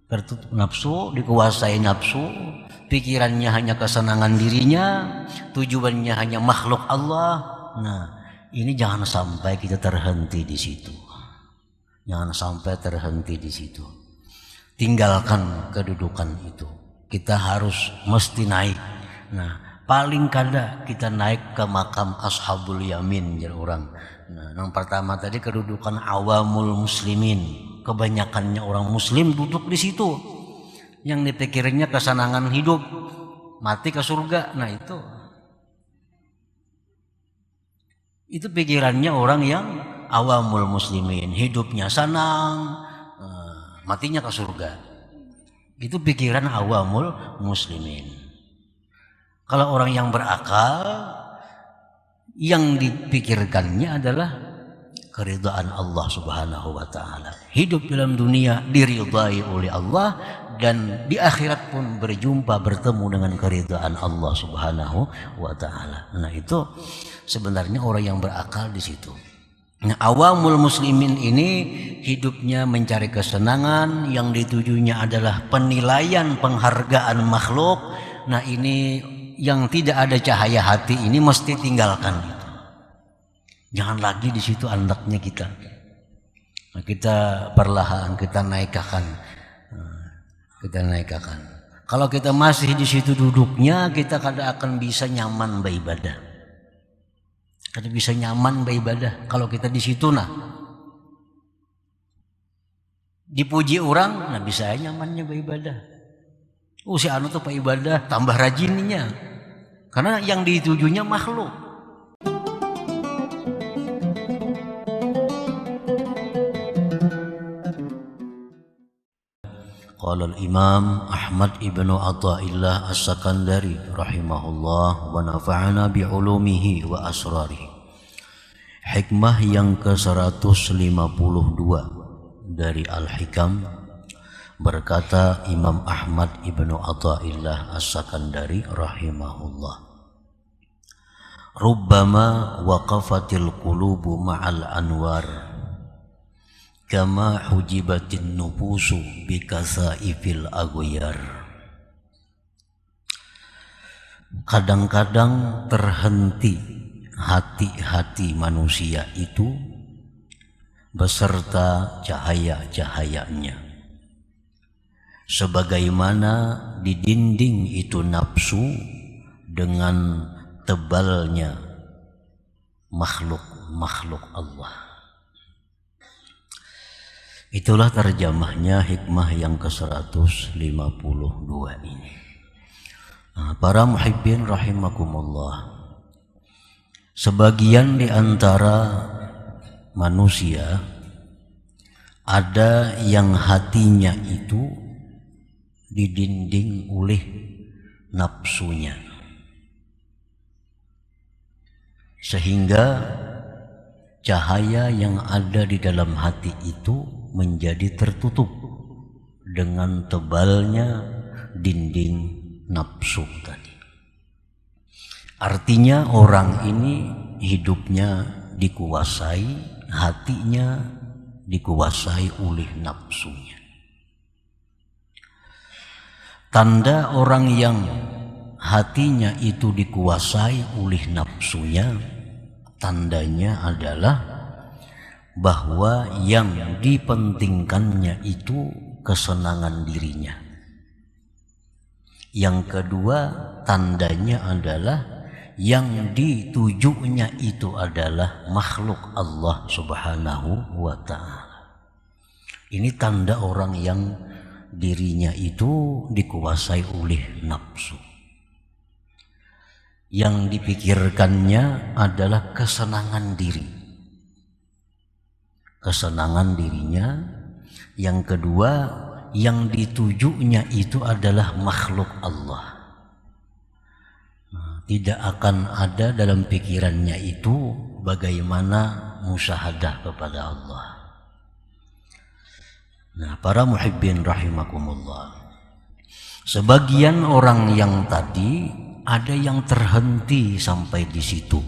tertutup nafsu, dikuasai nafsu, pikirannya hanya kesenangan dirinya, tujuannya hanya makhluk Allah. Nah, ini jangan sampai kita terhenti di situ. Jangan sampai terhenti di situ. Tinggalkan kedudukan itu. Kita harus mesti naik. Nah, paling kada kita naik ke makam ashabul yamin jadi orang. Nah, yang pertama tadi kedudukan awamul muslimin. Kebanyakannya orang muslim duduk di situ. Yang dipikirnya kesenangan hidup, mati ke surga. Nah, itu pikirannya orang yang awamul muslimin, hidupnya senang, matinya ke surga. Itu pikiran awamul muslimin. Kalau orang yang berakal, yang dipikirkannya adalah keridhaan Allah Subhanahu wa taala. Hidup dalam dunia diridai oleh Allah dan di akhirat pun bertemu dengan keridhaan Allah Subhanahu wa taala. Nah, itu sebenarnya orang yang berakal di situ. Nah, awamul muslimin ini hidupnya mencari kesenangan, yang ditujunya adalah penilaian penghargaan makhluk. Nah, ini yang tidak ada cahaya hati ini mesti tinggalkan itu. Jangan lagi di situ andaknya kita. Nah, kita perlahan kita naikkan. Kita naikkan. Kalau kita masih di situ duduknya, kita kada akan bisa nyaman beribadah. Kada bisa nyaman beribadah kalau kita di situ. Nah, dipuji orang, nah bisa nyamannya beribadah. Si anu tuh ibadah tambah rajinnya. Karena yang ditujunya makhluk. Qala al-Imam Ahmad ibnu Athaillah as-Sakandari rahimahullah wa nafa'ana bi'ulumihi wa asrarihi. Hikmah yang ke-152 dari Al-Hikam, berkata Imam Ahmad ibnu Athaillah as-Sakandari rahimahullah, rubbama waqafatil qulubu ma'al anwar kama hujibatin nufusu bikasaifil aghyar. Kadang-kadang terhenti hati-hati manusia itu beserta cahaya-cahayanya, sebagaimana didinding itu nafsu dengan tebalnya makhluk Allah. Itulah terjemahnya hikmah yang ke-152 ini. Nah, para muhibbin rahimakumullah, sebagian di antara manusia ada yang hatinya itu didinding oleh nafsunya, sehingga cahaya yang ada di dalam hati itu menjadi tertutup dengan tebalnya dinding nafsu tadi. Artinya orang ini hidupnya dikuasai, hatinya dikuasai oleh nafsunya. Tanda orang yang hatinya itu dikuasai oleh nafsunya, tandanya adalah bahwa yang dipentingkannya itu kesenangan dirinya. Yang kedua, tandanya adalah yang ditujunya itu adalah makhluk Allah Subhanahu wa ta'ala. Ini tanda orang yang dirinya itu dikuasai oleh nafsu. Yang dipikirkannya adalah kesenangan diri, kesenangan dirinya. Yang kedua, yang ditujunya itu adalah makhluk Allah. Tidak akan ada dalam pikirannya itu bagaimana musyahadah kepada Allah. Nah, para muhibbin rahimakumullah, sebagian orang yang tadi ada yang terhenti sampai di situ,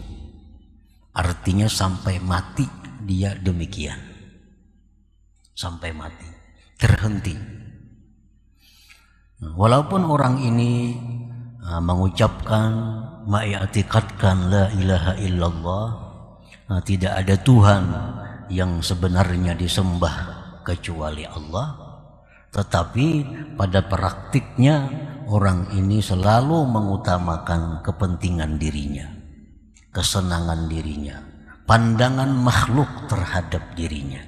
artinya sampai mati dia demikian, sampai mati terhenti. Walaupun orang ini mengucapkan, mengiktikadkan la ilaha illallah, tidak ada Tuhan yang sebenarnya disembah kecuali Allah, tetapi pada praktiknya orang ini selalu mengutamakan kepentingan dirinya, kesenangan dirinya, pandangan makhluk terhadap dirinya.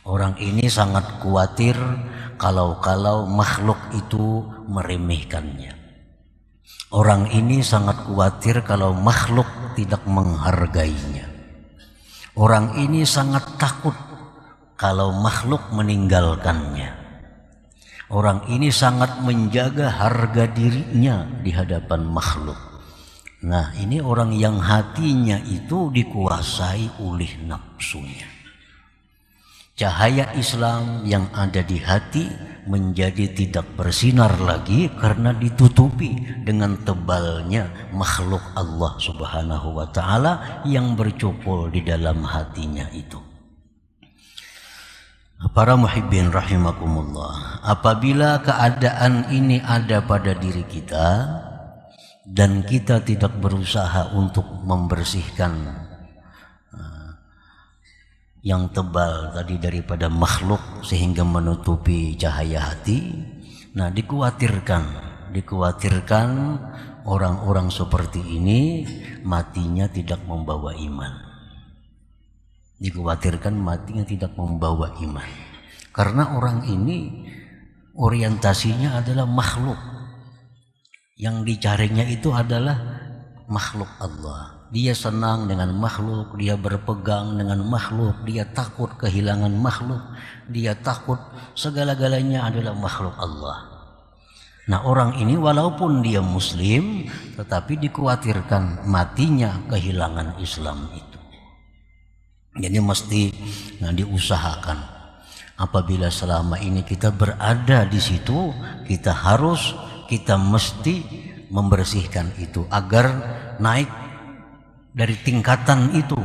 Orang ini sangat khawatir kalau makhluk itu meremehkannya. Orang ini sangat khawatir kalau makhluk tidak menghargainya. Orang ini sangat takut kalau makhluk meninggalkannya. Orang ini sangat menjaga harga dirinya di hadapan makhluk. Nah, ini orang yang hatinya itu dikuasai oleh nafsunya. Cahaya Islam yang ada di hati menjadi tidak bersinar lagi karena ditutupi dengan tebalnya makhluk Allah Subhanahu wa Ta'ala yang bercokol di dalam hatinya itu. Para muhibbin rahimakumullah, apabila keadaan ini ada pada diri kita dan kita tidak berusaha untuk membersihkan yang tebal tadi daripada makhluk sehingga menutupi cahaya hati, nah dikhawatirkan orang-orang seperti ini matinya tidak membawa iman. Dikhawatirkan matinya tidak membawa iman. Karena orang ini orientasinya adalah makhluk. Yang dicarinya itu adalah makhluk Allah. Dia senang dengan makhluk, dia berpegang dengan makhluk, dia takut kehilangan makhluk, dia takut segala-galanya adalah makhluk Allah. Nah, orang ini walaupun dia muslim tetapi dikhawatirkan matinya kehilangan Islam itu. Jadi mesti diusahakan. Apabila selama ini kita berada di situ, kita mesti membersihkan itu agar naik dari tingkatan itu.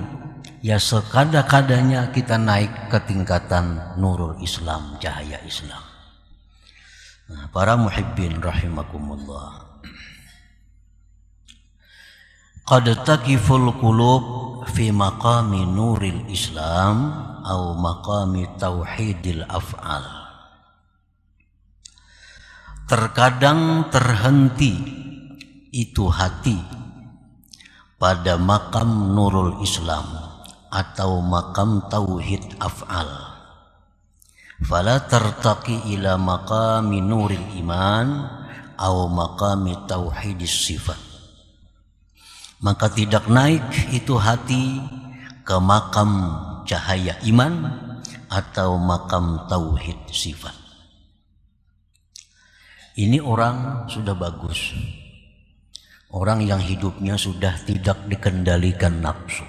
Ya sekada-kadanya kita naik ke tingkatan nurul Islam, cahaya Islam. Nah, para muhibbin rahimakumullah, qad taqiful qulub fi maqami nuril Islam atau maqami tauhidil af'al. Terkadang terhenti itu hati pada makam nurul Islam atau makam tauhid af'al. Fala tartaqi ila maqami nuril iman atau maqami tauhidis sifat. Maka tidak naik itu hati ke makam cahaya iman atau makam tauhid sifat. Ini orang sudah bagus. Orang yang hidupnya sudah tidak dikendalikan nafsu.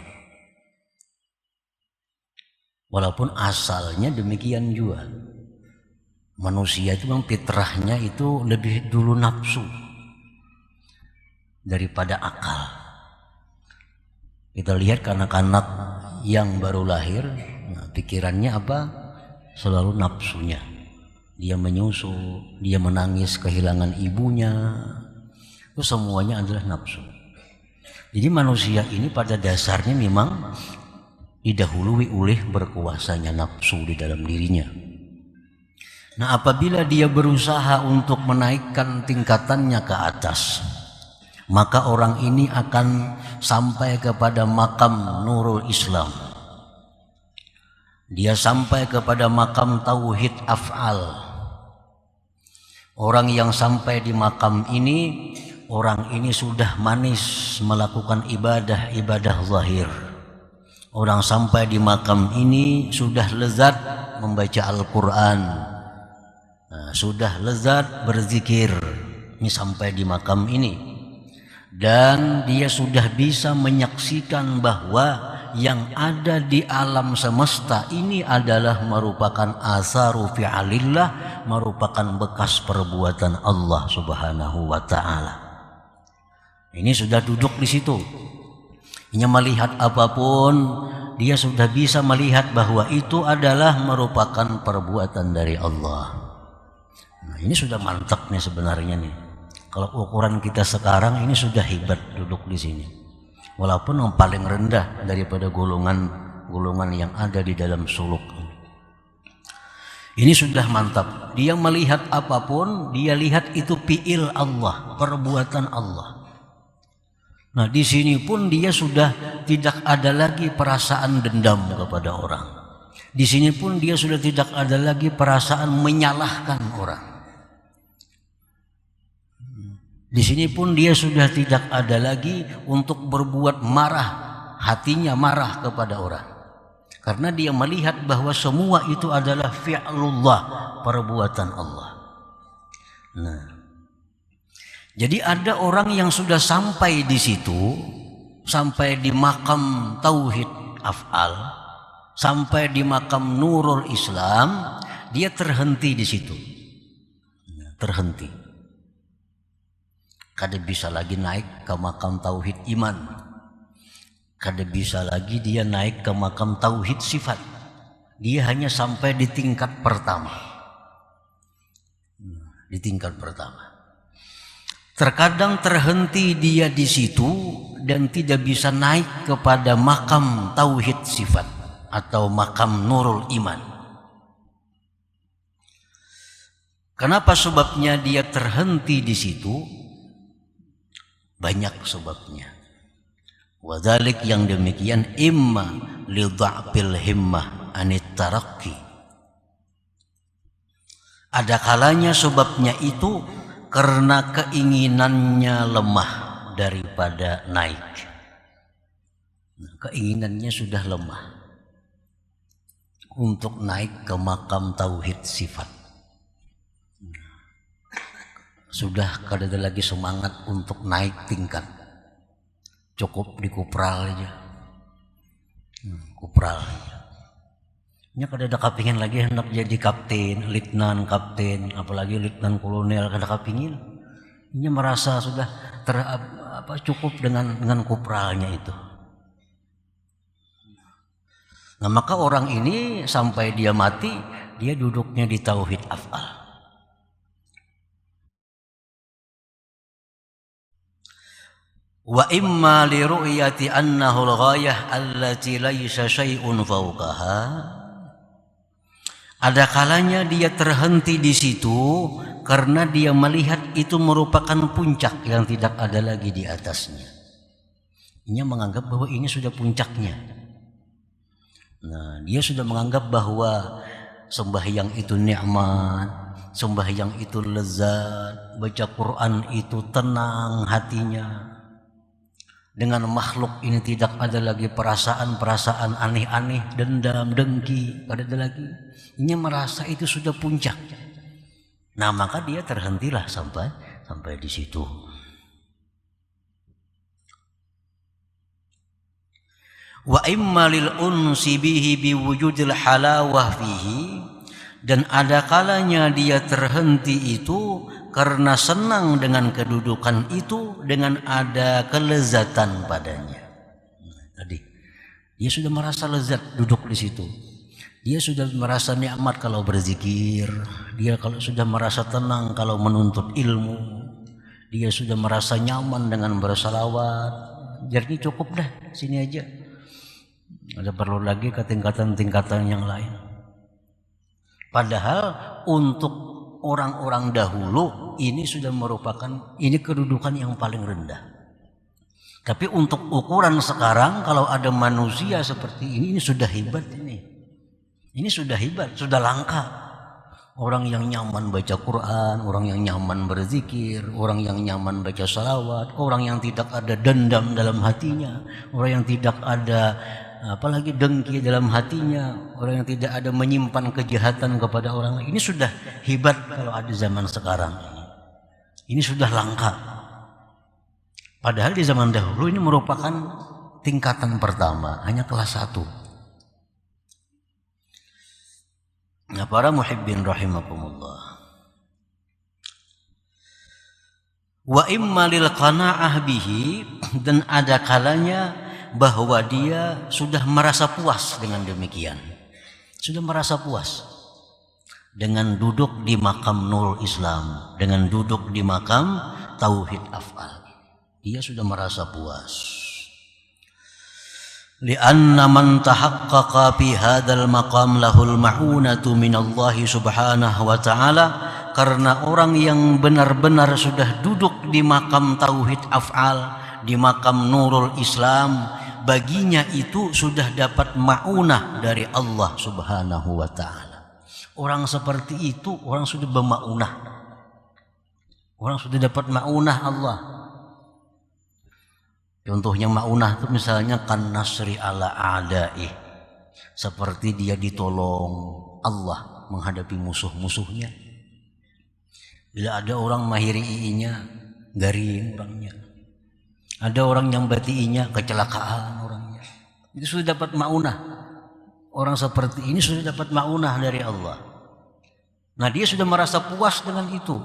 Walaupun asalnya demikian juga. Manusia itu memang fitrahnya itu lebih dulu nafsu daripada akal. Kita lihat anak-anak yang baru lahir, pikirannya apa? Selalu nafsunya. Dia menyusu, dia menangis kehilangan ibunya. Itu semuanya adalah nafsu. Jadi manusia ini pada dasarnya memang didahului oleh berkuasanya nafsu di dalam dirinya. Nah, apabila dia berusaha untuk menaikkan tingkatannya ke atas, maka orang ini akan sampai kepada makam nurul Islam. Dia sampai kepada makam tauhid af'al. Orang yang sampai di makam ini, orang ini sudah manis melakukan ibadah zahir. Orang sampai di makam ini sudah lezat membaca Al-Quran, sudah lezat berzikir. Ini sampai di makam ini. Dan dia sudah bisa menyaksikan bahwa yang ada di alam semesta ini adalah merupakan asaru fi'alillah, merupakan bekas perbuatan Allah Subhanahu wa Ta'ala. Ini sudah duduk di situ. Dia melihat apapun, dia sudah bisa melihat bahwa itu adalah merupakan perbuatan dari Allah. Nah, ini sudah mantap nih sebenarnya nih. Kalau ukuran kita sekarang ini sudah hebat duduk di sini. Walaupun yang paling rendah daripada golongan yang ada di dalam suluk. Ini sudah mantap. Dia melihat apapun, dia lihat itu fi'il Allah, perbuatan Allah. Nah, di sini pun dia sudah tidak ada lagi perasaan dendam kepada orang. Di sini pun dia sudah tidak ada lagi perasaan menyalahkan orang. Di sini pun dia sudah tidak ada lagi untuk berbuat marah, hatinya marah kepada orang. Karena dia melihat bahwa semua itu adalah fi'lullah, perbuatan Allah. Nah, jadi ada orang yang sudah sampai di situ, sampai di makam tauhid af'al, sampai di makam Nurul Islam, dia terhenti di situ. Terhenti. Kada bisa lagi naik ke makam tauhid iman. Kada bisa lagi dia naik ke makam tauhid sifat. Dia hanya sampai di tingkat pertama. Di tingkat pertama. Terkadang terhenti dia di situ dan tidak bisa naik kepada makam tauhid sifat atau makam nurul iman. Kenapa sebabnya dia terhenti di situ? Banyak sebabnya. Wadzalik yang demikian imma li dha'fil himmah anit tarakki. Ada kalanya sebabnya itu karena keinginannya lemah daripada naik. Keinginannya sudah lemah untuk naik ke makam tauhid sifat. Sudah kada ada lagi semangat untuk naik tingkat. Cukup di kupral aja. Kupral aja. Nya kada ada kapingin lagi hendak jadi kapten, letnan kapten, apalagi letnan kolonel kada kapingin. Nya merasa sudah cukup dengan kupralnya itu. Nah, maka orang ini sampai dia mati, dia duduknya di tauhid af'al. Wa imma li ru'yati annahu al-ghayah allati laysa syai'un fawqaha. Ada kalanya dia terhenti di situ karena dia melihat itu merupakan puncak yang tidak ada lagi di atasnya. Dia menganggap bahwa ini sudah puncaknya. Nah, dia sudah menganggap bahwa sembahyang itu nikmat, sembahyang itu lezat, baca Quran itu tenang hatinya. Dengan makhluk ini tidak ada lagi perasaan-perasaan aneh-aneh, dendam, dengki, tidak ada lagi. Ini merasa itu sudah puncak. Nah, maka dia terhentilah sampai di situ. Wa imma lil unsi bihi biwujudil halawah fihi, dan ada kalanya dia terhenti itu karena senang dengan kedudukan itu, dengan ada kelezatan padanya. Tadi dia sudah merasa lezat duduk di situ. Dia sudah merasa nikmat kalau berzikir. Dia kalau sudah merasa tenang kalau menuntut ilmu. Dia sudah merasa nyaman dengan bersalawat. Jadi cukup dah sini aja. Ada perlu lagi ke tingkatan-tingkatan yang lain. Padahal untuk orang-orang dahulu ini sudah merupakan kedudukan yang paling rendah. Tapi untuk ukuran sekarang, kalau ada manusia seperti ini sudah hebat ini. Ini sudah hebat, sudah langka. Orang yang nyaman baca Quran, orang yang nyaman berzikir, orang yang nyaman baca salawat, orang yang tidak ada dendam dalam hatinya, orang yang tidak ada apalagi dengki dalam hatinya, orang yang tidak ada menyimpan kejahatan kepada orang lain. Ini sudah hebat kalau ada zaman sekarang. Ini sudah langka. Padahal di zaman dahulu ini merupakan tingkatan pertama, hanya kelas 1. Nah, para muhibbin rahimakumullah. Wa imma lil qana'ah bihi, dan ada kalanya bahwa dia sudah merasa puas dengan demikian. Sudah merasa puas. dengan duduk di makam Nurul Islam, dengan duduk di makam tauhid af'al. Dia sudah merasa puas. Lianna man tahaqqaqa fi hadzal maqam lahul ma'unatu minallahi subhanahu wa ta'ala, karena orang yang benar-benar sudah duduk di makam tauhid af'al, di makam Nurul Islam, baginya itu sudah dapat ma'unah dari Allah subhanahu wa ta'ala. Orang seperti itu orang sudah berma'unah, orang sudah dapat ma'unah Allah. Contohnya ma'unah itu misalnya kan nasri ala a'daih, seperti dia ditolong Allah menghadapi musuh-musuhnya. Bila ada orang mahiri iinya, garing orangnya. Ada orang yang batiinya, kecelakaan orangnya. Itu sudah dapat ma'unah. Orang seperti ini sudah dapat ma'unah dari Allah. Nah, dia sudah merasa puas dengan itu,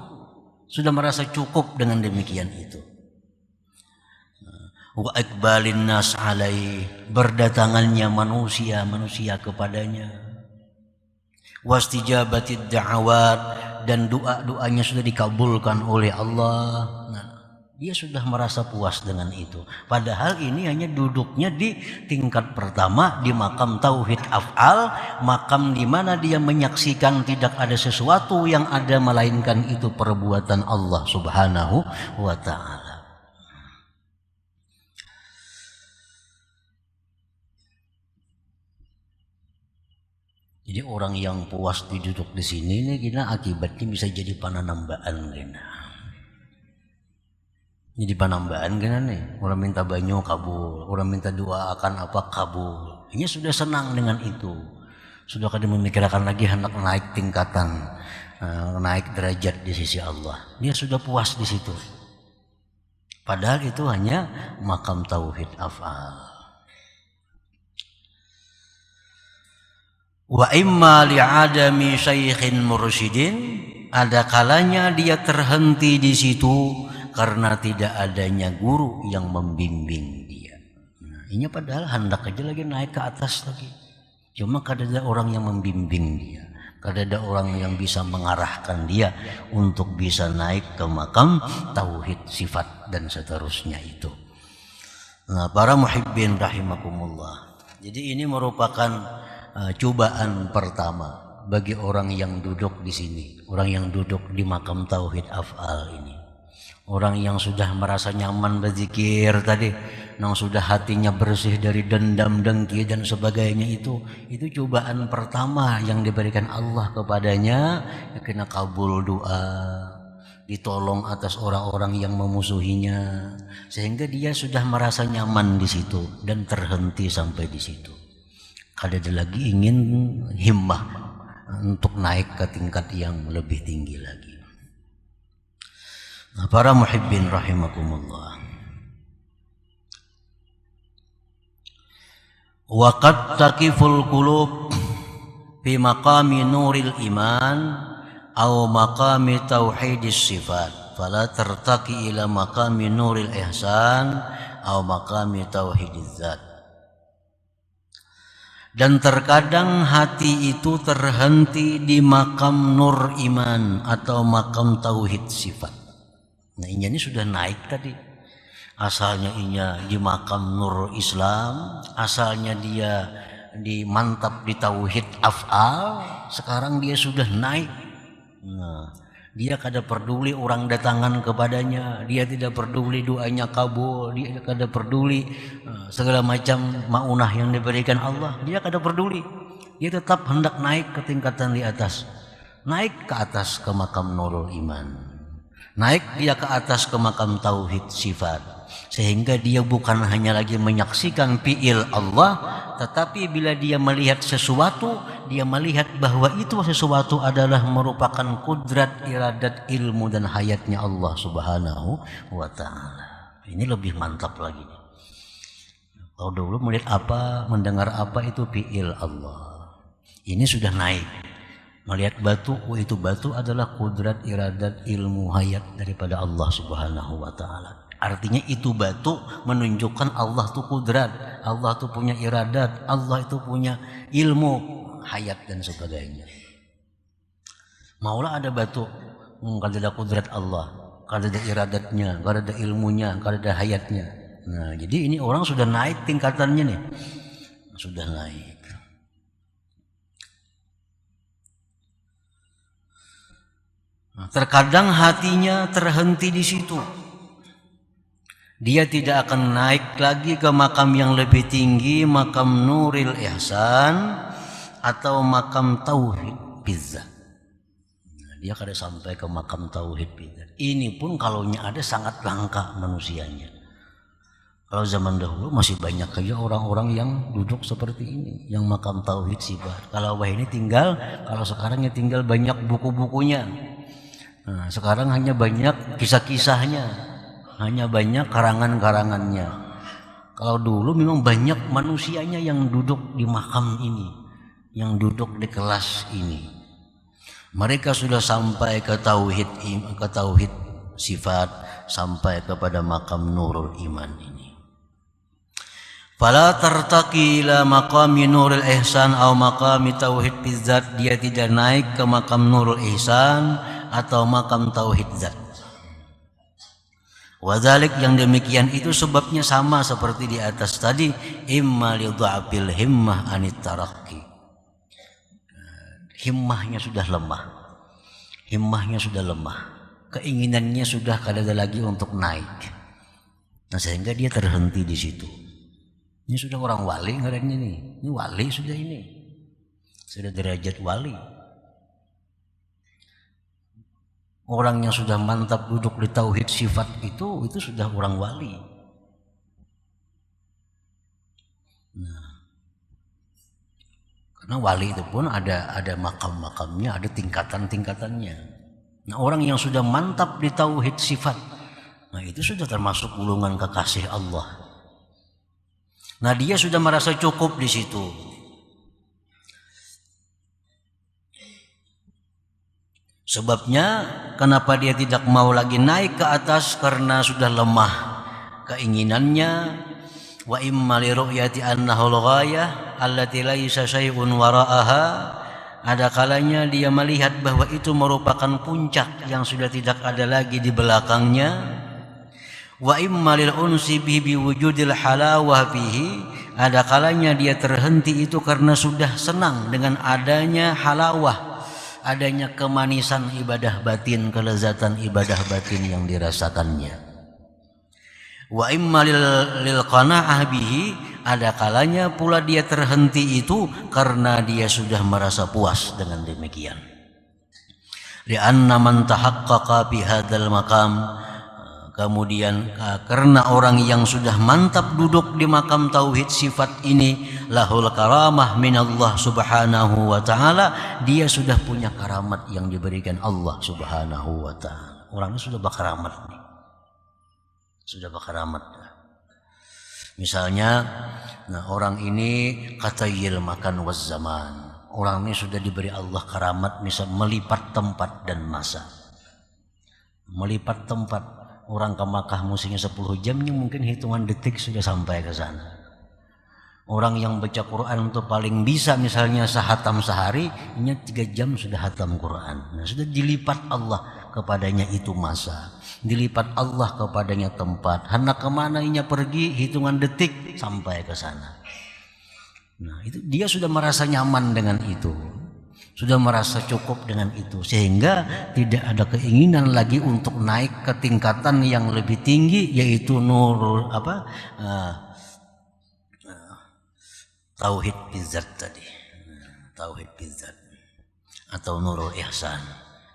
sudah merasa cukup dengan demikian itu. Wa iqbalin nas alaih, berdatangannya manusia kepadanya. Wastijabatid da'awat, dan doa-doanya sudah dikabulkan oleh Allah. Nah, dia sudah merasa puas dengan itu. Padahal ini hanya duduknya di tingkat pertama di makam tauhid af'al, makam di mana dia menyaksikan tidak ada sesuatu yang ada melainkan itu perbuatan Allah subhanahu wa ta'ala. Jadi orang yang puas duduk di sini nih, kita akibatnya bisa jadi pananambaan kena. Jadi panambaan kena nih. Orang minta banyu kabul, orang minta doa akan apa kabul. Ini sudah senang dengan itu. Sudah kadang memikirkan lagi hendak naik tingkatan, naik derajat di sisi Allah. Dia sudah puas di situ. Padahal itu hanya makam tauhid af'al. Wa imma li'adami syaikhin mursyidin, ada kalanya dia terhenti di situ karena tidak adanya guru yang membimbing dia. Nah, ini padahal hendak aja lagi naik ke atas lagi. Cuma kada ada orang yang membimbing dia, kada ada orang yang bisa mengarahkan dia untuk bisa naik ke makam tauhid sifat dan seterusnya itu. Nah, para muhibbin rahimakumullah. Jadi ini merupakan cobaan pertama bagi orang yang duduk di sini, orang yang duduk di makam tauhid af'al ini. Orang yang sudah merasa nyaman berzikir tadi, yang sudah hatinya bersih dari dendam, dengki dan sebagainya, itu cobaan pertama yang diberikan Allah kepadanya, kena kabul doa, ditolong atas orang-orang yang memusuhinya, sehingga dia sudah merasa nyaman di situ dan terhenti sampai di situ. Kada ada lagi ingin himmah untuk naik ke tingkat yang lebih tinggi lagi. Nah, para muhibbin rahimakumullah. Wa qad taqiful qulub fi maqami nuril iman aw maqami tauhidis sifat, fala tartaqi ila maqami nuril ihsan aw maqami tauhidiz zat. Dan terkadang hati itu terhenti di makam nur iman atau makam tauhid sifat. Nah, ini sudah naik tadi. Asalnya inya di makam nur Islam, asalnya dia mantap di tauhid af'al, sekarang dia sudah naik. Nah, dia kada peduli orang datangan kepadanya, dia tidak peduli doanya kabul, dia kada peduli segala macam maunah yang diberikan Allah, dia kada peduli. Dia tetap hendak naik ke tingkatan di atas, naik ke atas ke makam nurul iman, naik dia ke atas ke makam tauhid sifat, sehingga dia bukan hanya lagi menyaksikan fi'il Allah, tetapi bila dia melihat sesuatu, dia melihat bahwa itu sesuatu adalah merupakan kudrat, iradat, ilmu dan hayatnya Allah subhanahu wa ta'ala. Ini lebih mantap lagi. Kalau dulu melihat apa, mendengar apa, itu fi'il Allah. Ini sudah naik. Melihat batu, itu batu adalah kudrat, iradat, ilmu, hayat daripada Allah subhanahu wa ta'ala. Artinya itu batu menunjukkan Allah itu kudrat, Allah itu punya iradat, Allah itu punya ilmu, hayat dan sebagainya. Maulah ada batu, kalau ada kudrat Allah, kalau ada iradatnya, kalau ada ilmunya, kalau ada hayatnya. Nah, jadi ini orang sudah naik tingkatannya nih, sudah naik. Nah, terkadang hatinya terhenti di situ. Dia tidak akan naik lagi ke makam yang lebih tinggi, makam Nuril Ihsan atau makam Tauhid Bizzat. Nah, dia kada sampai ke makam Tauhid Bizzat. Ini pun kalaunya ada sangat langka manusianya. Kalau zaman dahulu masih banyak aja orang-orang yang duduk seperti ini, yang makam Tauhid Sifat. Kalau ini tinggal, kalau sekarangnya tinggal banyak buku-bukunya. Nah, sekarang hanya banyak kisah-kisahnya. Hanya banyak karangan-karangannya. Kalau dulu memang banyak manusianya yang duduk di makam ini, yang duduk di kelas ini. Mereka sudah sampai ke tauhid sifat, sampai kepada makam nurul iman ini. Fala tartaqi ila maqami nurul ihsan atau maqami tauhid bizzat, dia tidak naik ke makam nurul ihsan atau makam tauhid zat. Wadzalik, yang demikian itu sebabnya sama seperti di atas tadi, imma li dha'fil himmah anit tarakki. Himmahnya sudah lemah. Himmahnya sudah lemah. Keinginannya sudah kada ada lagi untuk naik. Nah, sehingga dia terhenti di situ. Ini sudah orang wali ngarannya nih. Ini wali sudah ini. Sudah derajat wali. Orang yang sudah mantap duduk di tauhid sifat itu sudah orang wali. Nah, karena wali itu pun ada makam-makamnya, ada tingkatan-tingkatannya. Nah, orang yang sudah mantap di tauhid sifat, nah itu sudah termasuk golongan kekasih Allah. Nah, dia sudah merasa cukup di situ. Sebabnya kenapa dia tidak mau lagi naik ke atas, karena sudah lemah keinginannya. Wa imma li ru'yati annahu al-ghayah allati laisa syai'un wara'aha, ada kalanya dia melihat bahwa itu merupakan puncak yang sudah tidak ada lagi di belakangnya. Wa imma lil unsi bi wujudil halawah fihi, ada kalanya dia terhenti itu karena sudah senang dengan adanya halawah, adanya kemanisan ibadah batin, kelezatan ibadah batin yang dirasakannya. Wa imma lil qanaah bihi, ada kalanya pula dia terhenti itu karena dia sudah merasa puas dengan demikian. Li'anna man tahaqqaqa bi hadzal maqam, kemudian karena orang yang sudah mantap duduk di makam tauhid sifat ini, lahul karamah minallah subhanahu wa ta'ala, dia sudah punya karamat yang diberikan Allah subhanahu wa ta'ala. Orangnya sudah berkaramat nih. Sudah berkaramat. Misalnya, nah orang ini katayil makan waz zaman. Orang ini sudah diberi Allah karamat, misal melipat tempat dan masa. Melipat tempat. Orang ke Makkah musimnya 10 jamnya, mungkin hitungan detik sudah sampai ke sana. Orang yang baca Quran itu paling bisa misalnya sehatam sehari, ini 3 jam sudah hatam Quran. Nah, sudah dilipat Allah kepadanya itu masa, dilipat Allah kepadanya tempat. Hendak kemana inya pergi, hitungan detik sampai ke sana. Nah, itu dia sudah merasa nyaman dengan itu. Sudah merasa cukup dengan itu, sehingga tidak ada keinginan lagi untuk naik ke tingkatan yang lebih tinggi, yaitu nurul tauhid bizzat tadi, tauhid bizzat atau nurul ihsan.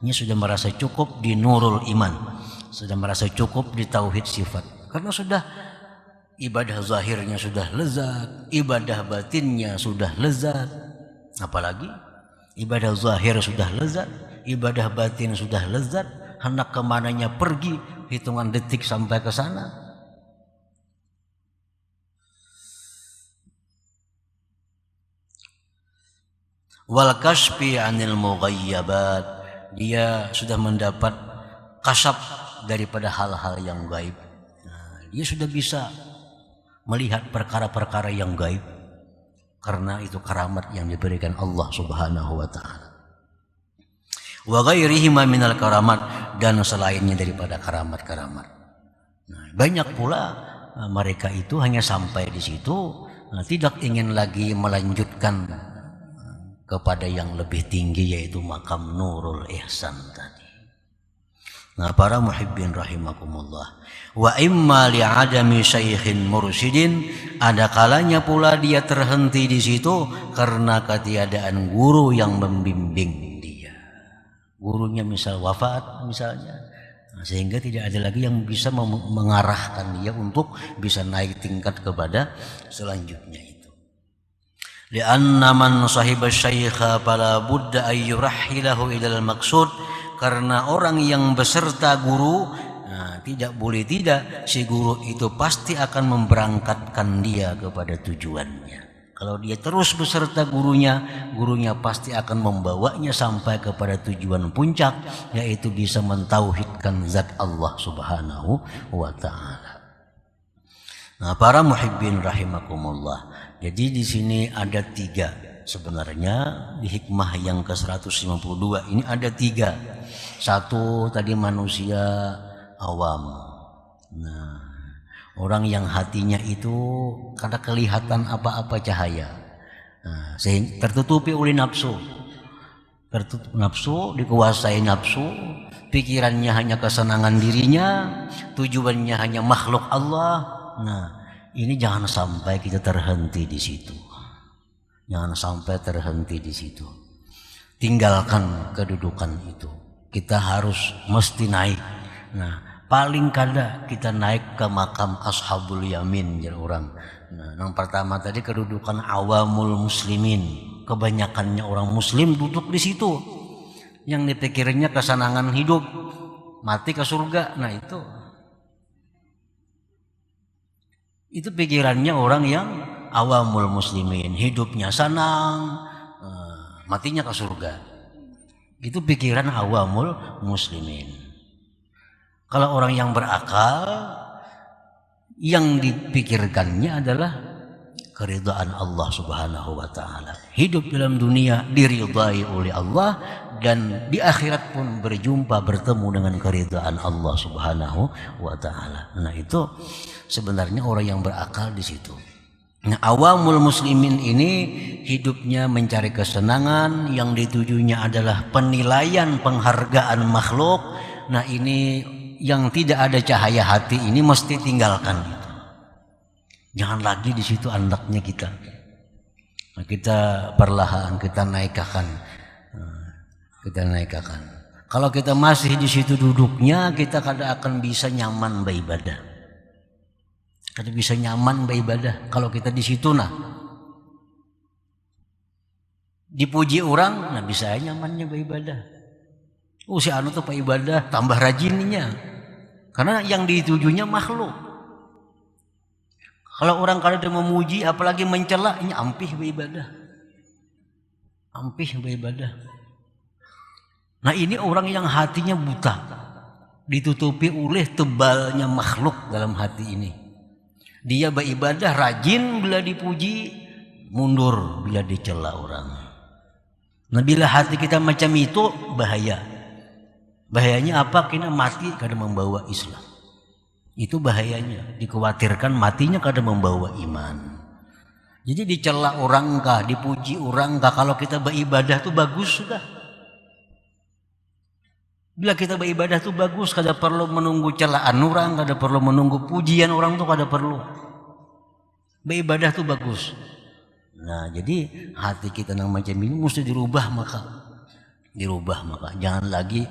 Ini sudah merasa cukup di nurul iman, sudah merasa cukup di tauhid sifat, karena sudah ibadah zahirnya sudah lezat, ibadah batinnya sudah lezat, apalagi ibadah zahir sudah lezat, ibadah batin sudah lezat, hendak kemananya pergi, hitungan detik sampai ke sana. Wal kasfi anil mughayyabat, dia sudah mendapat kasab daripada hal-hal yang gaib. Nah, dia sudah bisa melihat perkara-perkara yang gaib, karena itu karamat yang diberikan Allah subhanahu wa ta'ala. Wa ghairihima minal karamat, dan selainnya daripada karamat-karamat. Nah, banyak pula mereka itu hanya sampai di situ, tidak ingin lagi melanjutkan kepada yang lebih tinggi, yaitu makam Nurul Ihsan tadi. Nah, para muhibbin rahimakumullah, wa imma li'adami syaikhin mursyidin, ada kalanya pula dia terhenti di situ karena ketiadaan guru yang membimbing. Gurunya misal wafat misalnya, sehingga tidak ada lagi yang bisa mengarahkan dia untuk bisa naik tingkat kepada selanjutnya itu. Li'anna man sahiba syaikha fala budda ay yurahhilahu ilal maqsud, karena orang yang beserta guru, tidak boleh tidak si guru itu pasti akan memberangkatkan dia kepada tujuannya. Kalau dia terus beserta gurunya, gurunya pasti akan membawanya sampai kepada tujuan puncak, yaitu bisa mentauhidkan zat Allah Subhanahu wa ta'ala. Nah, para muhibbin rahimakumullah. Jadi di sini ada 3. Sebenarnya di hikmah yang ke-152 ini ada 3. 1 tadi manusia awam. Nah, orang yang hatinya itu kada kelihatan apa-apa cahaya, sehingga tertutupi oleh nafsu. Tertutup nafsu, dikuasai nafsu, pikirannya hanya kesenangan dirinya, tujuannya hanya makhluk Allah. Nah, ini jangan sampai kita terhenti di situ. Jangan sampai terhenti di situ. Tinggalkan kedudukan itu. Kita harus mesti naik. Nah, paling kada kita naik ke makam ashabul yamin ya orang. Nah, yang pertama tadi kedudukan awamul muslimin, kebanyakannya orang muslim duduk di situ. Yang dipikirnya kesenangan hidup, mati ke surga. Nah, itu pikirannya orang yang awamul muslimin, hidupnya senang, matinya ke surga. Itu pikiran awamul muslimin. Kalau orang yang berakal, yang dipikirkannya adalah keridhaan Allah Subhanahu wa ta'ala. Hidup dalam dunia diridhai oleh Allah, dan di akhirat pun bertemu dengan keridhaan Allah Subhanahu wa ta'ala. Nah, itu sebenarnya orang yang berakal di situ. Nah, awamul muslimin ini hidupnya mencari kesenangan, yang ditujunya adalah penilaian, penghargaan makhluk. Nah, ini yang tidak ada cahaya hati ini mesti tinggalkan itu. Jangan lagi di situ andaknya kita. Nah, kita perlahan kita naikkan. Kalau kita masih di situ duduknya, kita kada akan bisa nyaman beribadah. Kada bisa nyaman beribadah kalau kita di situ. Nah, dipuji orang, nah bisa nyamannya beribadah. Si anu tuh pak ibadah tambah rajinnya. Karena yang ditujunya makhluk. Kalau orang kada ada memuji, apalagi mencela, ini ampih beribadah. Nah, ini orang yang hatinya buta, ditutupi oleh tebalnya makhluk dalam hati ini. Dia beribadah rajin bila dipuji, mundur bila dicela orang. Nah, bila hati kita macam itu, bahaya. Bahayanya apa? Kena mati kada membawa Islam. Itu bahayanya. Dikhawatirkan matinya kada membawa iman. Jadi dicela orang kah, dipuji orang kah, kalau kita beribadah tuh bagus sudah. Bila kita beribadah tuh bagus, kada perlu menunggu celaan orang, kada perlu menunggu pujian orang tuh kada perlu. Beribadah tuh bagus. Nah, jadi hati kita yang macam ini mesti dirubah maka. Jangan lagi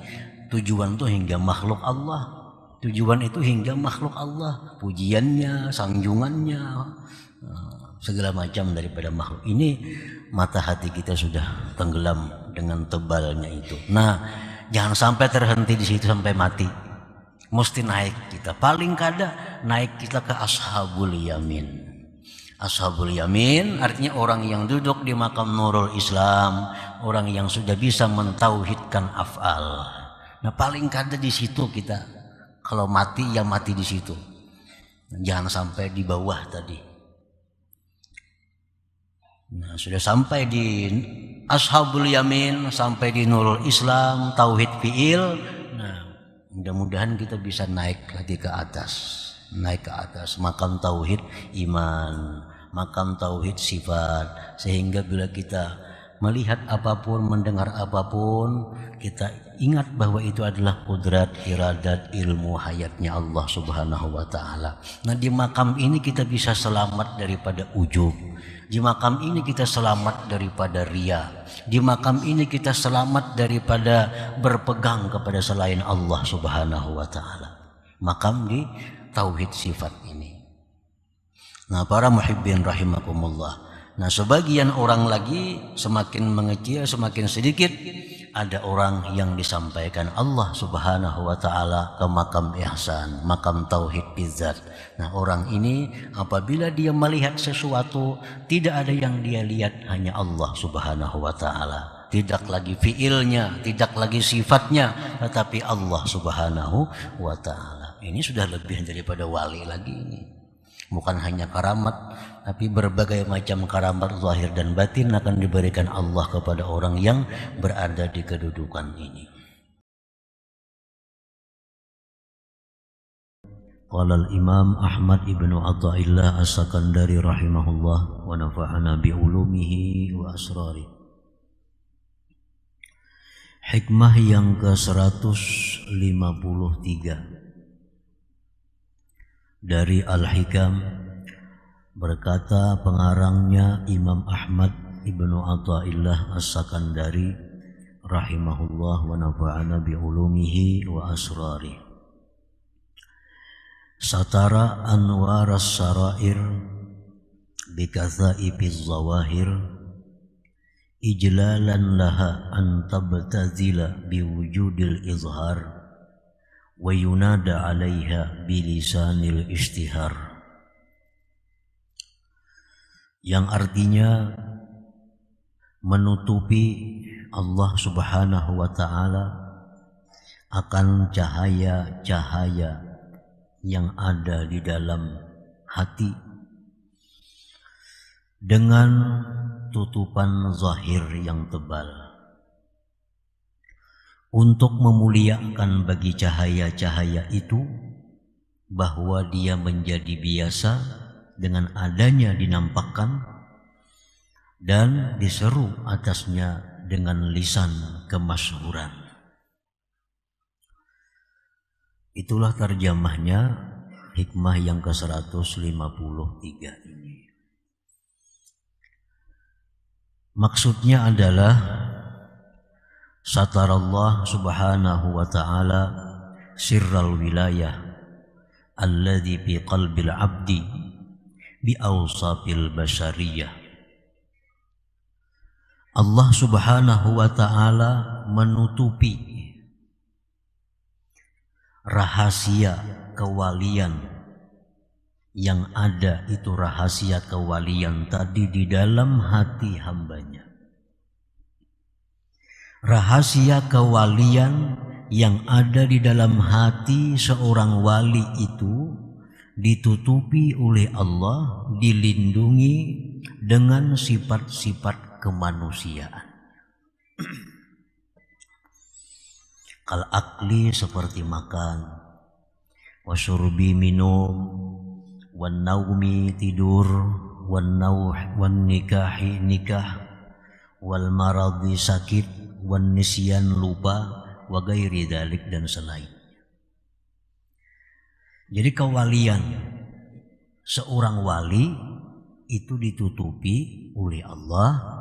tujuan itu hingga makhluk Allah. Tujuan itu hingga makhluk Allah. Pujiannya, sanjungannya, segala macam daripada makhluk. Ini mata hati kita sudah tenggelam dengan tebalnya itu. Nah, jangan sampai terhenti di situ sampai mati. Mesti naik kita. Paling kada naik kita ke ashabul yamin. Ashabul yamin artinya orang yang duduk di makam Nurul Islam, orang yang sudah bisa mentauhidkan af'al. Nah, paling kada di situ kita. Kalau mati ya mati di situ. Jangan sampai di bawah tadi. Nah, sudah sampai di Ashabul Yamin, sampai di Nurul Islam, Tauhid Fi'il. Nah, mudah-mudahan kita bisa naik lagi ke atas. Naik ke atas makam Tauhid Iman, makam Tauhid Sifat. Sehingga bila kita melihat apapun, mendengar apapun, kita ingat bahwa itu adalah kudrat, iradat, ilmu, hayatnya Allah Subhanahu wa Ta'ala. Nah, di makam ini kita bisa selamat daripada ujub. Di makam ini kita selamat daripada riya. Di makam ini kita selamat daripada berpegang kepada selain Allah Subhanahu wa Ta'ala. Makam di Tauhid Sifat ini. Nah, para muhibbin rahimakumullah. Nah, sebagian orang lagi semakin mengecil, semakin sedikit, ada orang yang disampaikan Allah Subhanahu wa Ta'ala ke makam ihsan, makam tauhid bizzat. Nah, orang ini apabila dia melihat sesuatu, tidak ada yang dia lihat, hanya Allah Subhanahu wa Ta'ala. Tidak lagi fiilnya, tidak lagi sifatnya, tetapi Allah Subhanahu wa Ta'ala. Ini sudah lebih daripada wali lagi ini. Bukan hanya karamat, tapi berbagai macam karamat zahir dan batin akan diberikan Allah kepada orang yang berada di kedudukan ini. Qala al-Imam Ahmad ibnu Athaillah as-Sakandari rahimahullah wa nafa'ana bi ulumihi wa asrari. Hikmah yang ke-153 dari Al-Hikam, berkata pengarangnya Imam Ahmad ibnu Athaillah as-Sakandari rahimahullah wa nafa'ana bi ulumihi wa asrari. Satara anwar as-sarair bi kathaibiz zawahir ijlalan laha an tabtazila bi wujudil izhar wa yunada 'alaiha bilisanil istihar, yang artinya menutupi Allah Subhanahu wa Ta'ala akan cahaya-cahaya yang ada di dalam hati dengan tutupan zahir yang tebal, untuk memuliakan bagi cahaya-cahaya itu bahwa dia menjadi biasa dengan adanya dinampakkan dan diseru atasnya dengan lisan kemasyhuran. Itulah terjemahnya hikmah yang ke-153 ini. Maksudnya adalah satarallah subhanahu wa ta'ala sirral wilayah alladhi fi qalbil abdi bi awsafil bashariyah. Allah Subhanahu wa ta'ala menutupi rahasia kewalian yang ada, itu rahasia kewalian tadi di dalam hati hambanya. Rahasia kewalian yang ada di dalam hati seorang wali itu ditutupi oleh Allah, dilindungi dengan sifat-sifat kemanusiaan. Kal akli seperti makan, wasyurbi minum, wan naumi tidur, wan nikahi nikah, wal maradi sakit, wan nisyan lupa, wa gairi dalik dan selain. Jadi kewalian seorang wali itu ditutupi oleh Allah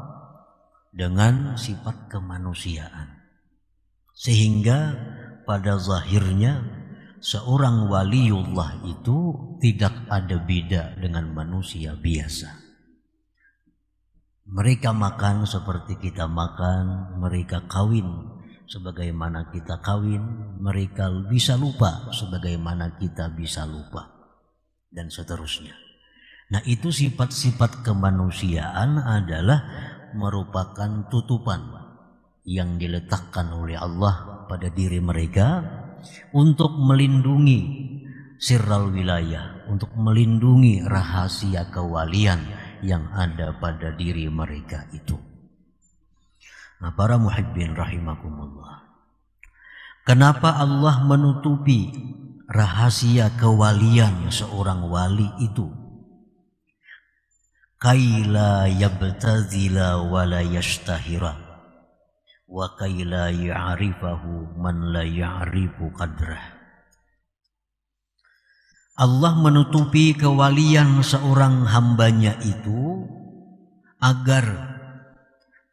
dengan sifat kemanusiaan, sehingga pada zahirnya seorang waliullah itu tidak ada beda dengan manusia biasa. Mereka makan seperti kita makan, mereka kawin sebagaimana kita kawin, mereka bisa lupa sebagaimana kita bisa lupa, dan seterusnya. Nah, itu sifat-sifat kemanusiaan adalah merupakan tutupan yang diletakkan oleh Allah pada diri mereka untuk melindungi sirral wilayah, untuk melindungi rahasia kewalian yang ada pada diri mereka itu. Nah, para muhibbin rahimakumullah, kenapa Allah menutupi rahasia kewalian seorang wali itu? Kaila yabtazila wa la yashtahira wa kaila ya'rifahu man la ya'rifu qadrah. Allah menutupi kewalian seorang hambanya itu agar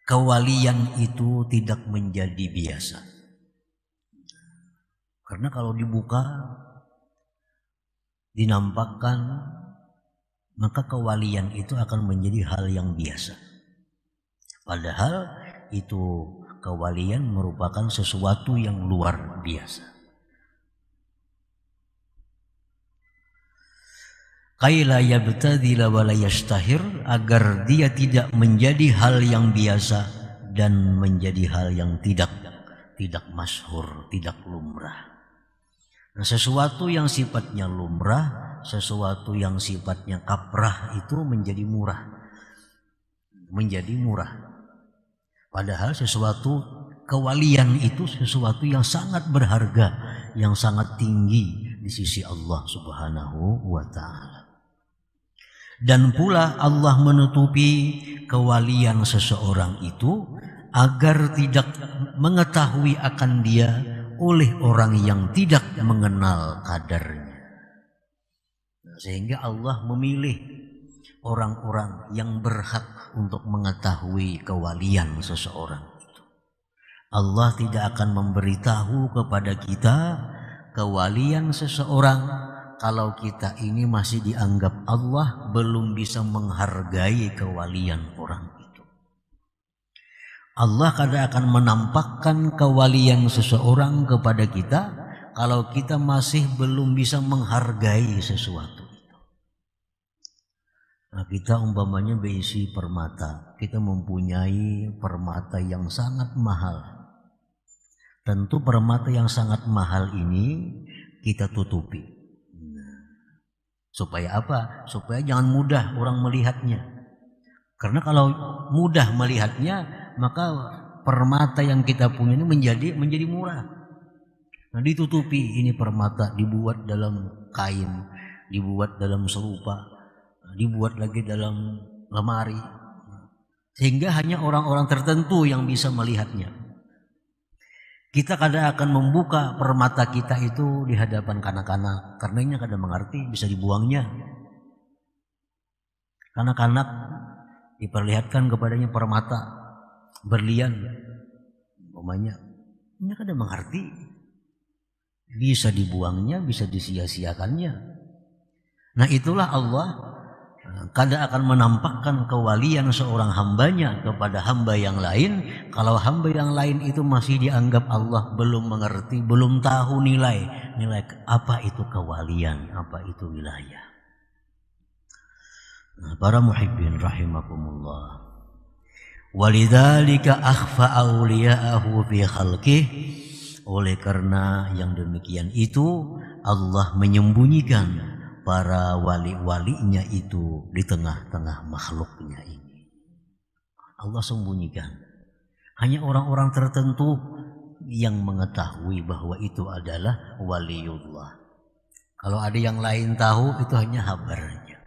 kewalian itu tidak menjadi biasa. Karena kalau dibuka, dinampakkan, maka kewalian itu akan menjadi hal yang biasa. Padahal itu kewalian merupakan sesuatu yang luar biasa. Kaila yabtadila wa la yashtahir, agar dia tidak menjadi hal yang biasa dan menjadi hal yang tidak masyhur, tidak lumrah. Nah, sesuatu yang sifatnya lumrah, sesuatu yang sifatnya kaprah itu menjadi murah. Padahal sesuatu kewalian itu sesuatu yang sangat berharga, yang sangat tinggi di sisi Allah Subhanahu wa ta'ala. Dan pula Allah menutupi kewalian seseorang itu agar tidak mengetahui akan dia oleh orang yang tidak mengenal kadarnya. Sehingga Allah memilih orang-orang yang berhak untuk mengetahui kewalian seseorang itu. Allah tidak akan memberitahu kepada kita kewalian seseorang kalau kita ini masih dianggap Allah belum bisa menghargai kewalian orang itu. Allah kadang akan menampakkan kewalian seseorang kepada kita kalau kita masih belum bisa menghargai sesuatu itu. Nah, kita umpamanya berisi permata, kita mempunyai permata yang sangat mahal. Tentu permata yang sangat mahal ini kita tutupi. Supaya apa? Supaya jangan mudah orang melihatnya. Karena kalau mudah melihatnya, maka permata yang kita punya ini menjadi murah. Nah, ditutupi, ini permata dibuat dalam kain, dibuat dalam serupa, dibuat lagi dalam lemari. Sehingga hanya orang-orang tertentu yang bisa melihatnya. Kita kadang akan membuka permata kita itu di hadapan kanak-kanak, karenanya kadang mengerti bisa dibuangnya. Kanak-kanak diperlihatkan kepadanya permata berlian, umpamanya, ini kadang mengerti bisa dibuangnya, bisa disia-siakannya. Nah, itulah Allah kadang akan menampakkan kewalian seorang hambanya kepada hamba yang lain. Kalau hamba yang lain itu masih dianggap Allah belum mengerti, belum tahu nilai apa itu kewalian, apa itu wilayah. Nah, para muhibbin rahimakumullah, walidzalika akhfa awliya'ahu fi khalqih, oleh karena yang demikian itu Allah menyembunyikan para wali-walinya itu di tengah-tengah makhluknya ini. Allah sembunyikan. Hanya orang-orang tertentu yang mengetahui bahwa itu adalah waliullah. Kalau ada yang lain tahu, itu hanya habarnya.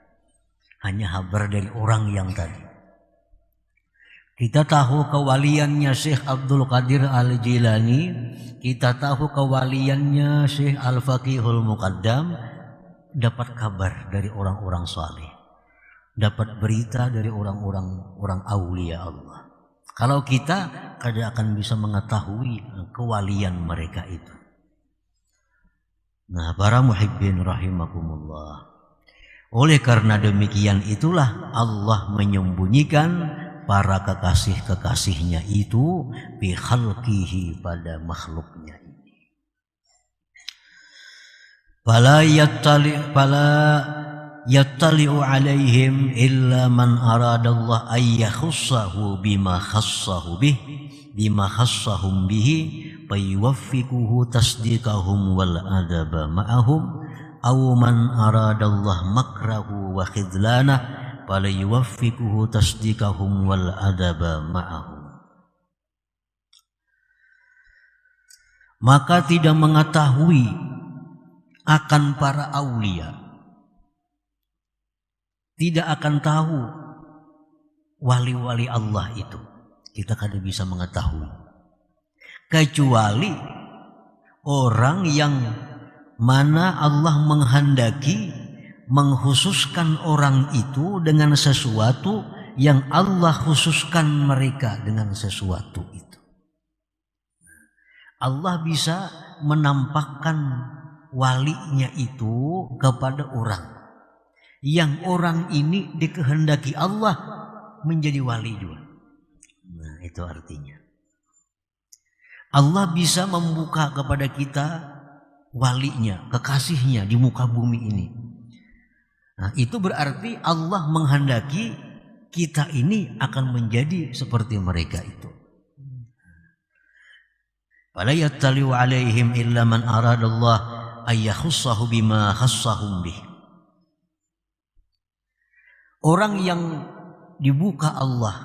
Hanya habar dari orang yang tadi. Kita tahu kewaliannya Syekh Abdul Qadir Al-Jilani, kita tahu kewaliannya Syekh Al-Faqihul Muqaddam, dapat kabar dari orang-orang saleh, dapat berita dari orang aulia Allah. Kalau kita kadang akan bisa mengetahui kewalian mereka itu. Nah, para muhibbin rahimakumullah, oleh karena demikian itulah Allah menyembunyikan para kekasih-kekasihnya itu bi khalqihi, pada makhluknya. Fala yattali'u alaihim illa man aradallah ayyakhussahu bima khassahu bihi fayuwaffiquhu tasdiqahum wal adaba ma'ahum aw man aradallah makrahu wa khidlanah fala yuwaffiquhu tasdiqahum wal adaba ma'ahum. Maka tidak mengetahui akan para aulia, tidak akan tahu wali-wali Allah itu. Kita kada bisa mengetahui kecuali orang yang mana Allah menghendaki mengkhususkan orang itu dengan sesuatu yang Allah khususkan mereka dengan sesuatu itu. Allah bisa menampakkan walinya itu kepada orang yang orang ini dikehendaki Allah menjadi wali juga. Nah, itu artinya Allah bisa membuka kepada kita walinya, kekasihnya di muka bumi ini. Nah, itu berarti Allah menghendaki kita ini akan menjadi seperti mereka itu. Fala yattali'u 'alaihim illa man aradallah ay yakhussahu bima khassahum bih. Orang yang dibuka Allah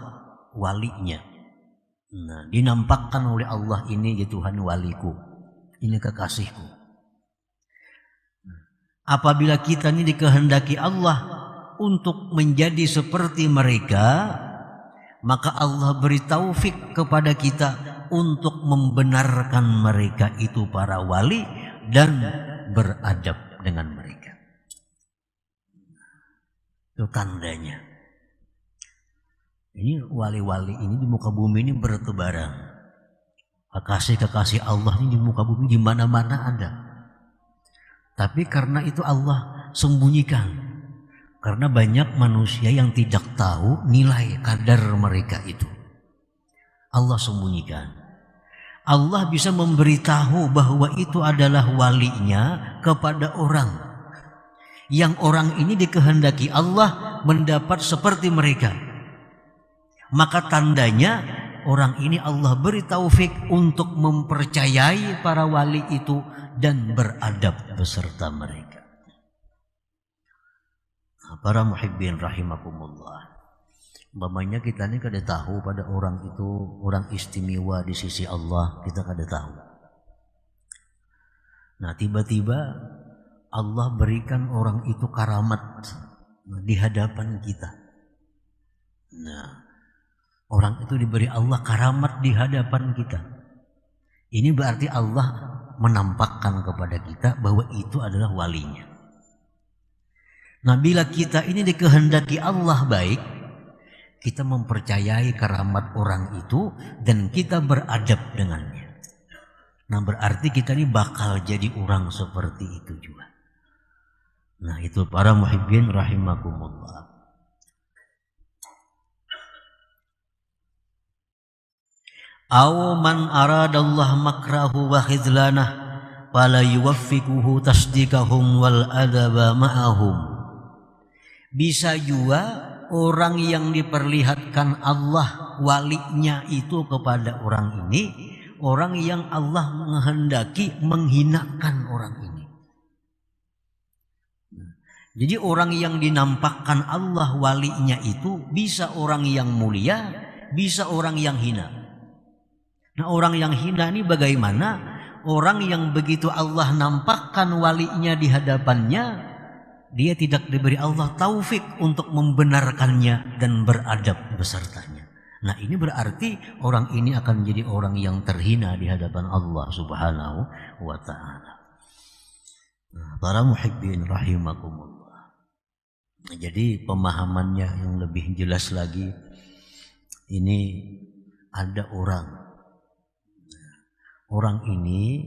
walinya, nah, dinampakkan oleh Allah, ini ya Tuhan waliku, ini kekasihku. Apabila kita ini dikehendaki Allah untuk menjadi seperti mereka, maka Allah beri taufik kepada kita untuk membenarkan mereka itu para wali dan beradab dengan mereka. Itu tandanya. Ini wali-wali ini di muka bumi ini bertebaran. Kekasih-kekasih Allah ini di muka bumi di mana-mana ada. Tapi karena itu Allah sembunyikan. Karena banyak manusia yang tidak tahu nilai kadar mereka itu. Allah sembunyikan. Allah bisa memberitahu bahwa itu adalah walinya kepada orang. Yang orang ini dikehendaki Allah mendapat seperti mereka. Maka tandanya orang ini Allah beri taufik untuk mempercayai para wali itu dan beradab beserta mereka. Nah, para muhibbin rahimakumullah. Umpamanya kita ini kada tahu pada orang itu orang istimewa di sisi Allah, kita kada tahu. Nah, tiba-tiba Allah berikan orang itu karamat di hadapan kita. Nah, orang itu diberi Allah karamat di hadapan kita. Ini berarti Allah menampakkan kepada kita bahwa itu adalah walinya. Nah, bila kita ini dikehendaki Allah baik, kita mempercayai karamat orang itu dan kita beradab dengannya. Nah, berarti kita ini bakal jadi orang seperti itu juga. Nah, itu para muhibbin rahimakumullah. Aw man aradallah makrahu wa khidlanah fala yuwaffiquhu tasdiqahum wal adaba ma'ahum. Bisa juga orang yang diperlihatkan Allah walinya itu kepada orang ini, orang yang Allah menghendaki menghinakan orang ini. Jadi orang yang dinampakkan Allah walinya itu bisa orang yang mulia, bisa orang yang hina. Nah, orang yang hina ini bagaimana? Orang yang begitu Allah nampakkan walinya di hadapannya, dia tidak diberi Allah taufik untuk membenarkannya dan beradab besertanya. Nah, ini berarti orang ini akan menjadi orang yang terhina di hadapan Allah Subhanahu wa ta'ala. Nah, para muhibbin rahimakumullah. Nah, jadi pemahamannya yang lebih jelas lagi, ini ada orang ini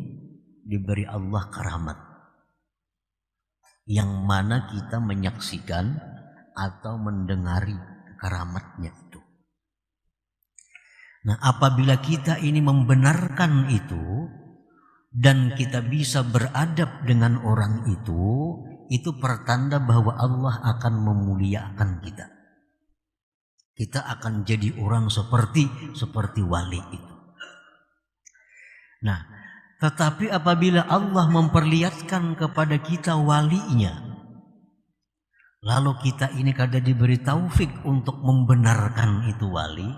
diberi Allah karamat yang mana kita menyaksikan atau mendengari karamatnya itu. Nah, apabila kita ini membenarkan itu dan kita bisa beradab dengan orang itu pertanda bahwa Allah akan memuliakan kita. Kita akan jadi orang seperti wali itu. Nah, tetapi apabila Allah memperlihatkan kepada kita walinya, Lalu kita ini kada diberi taufik untuk membenarkan itu wali,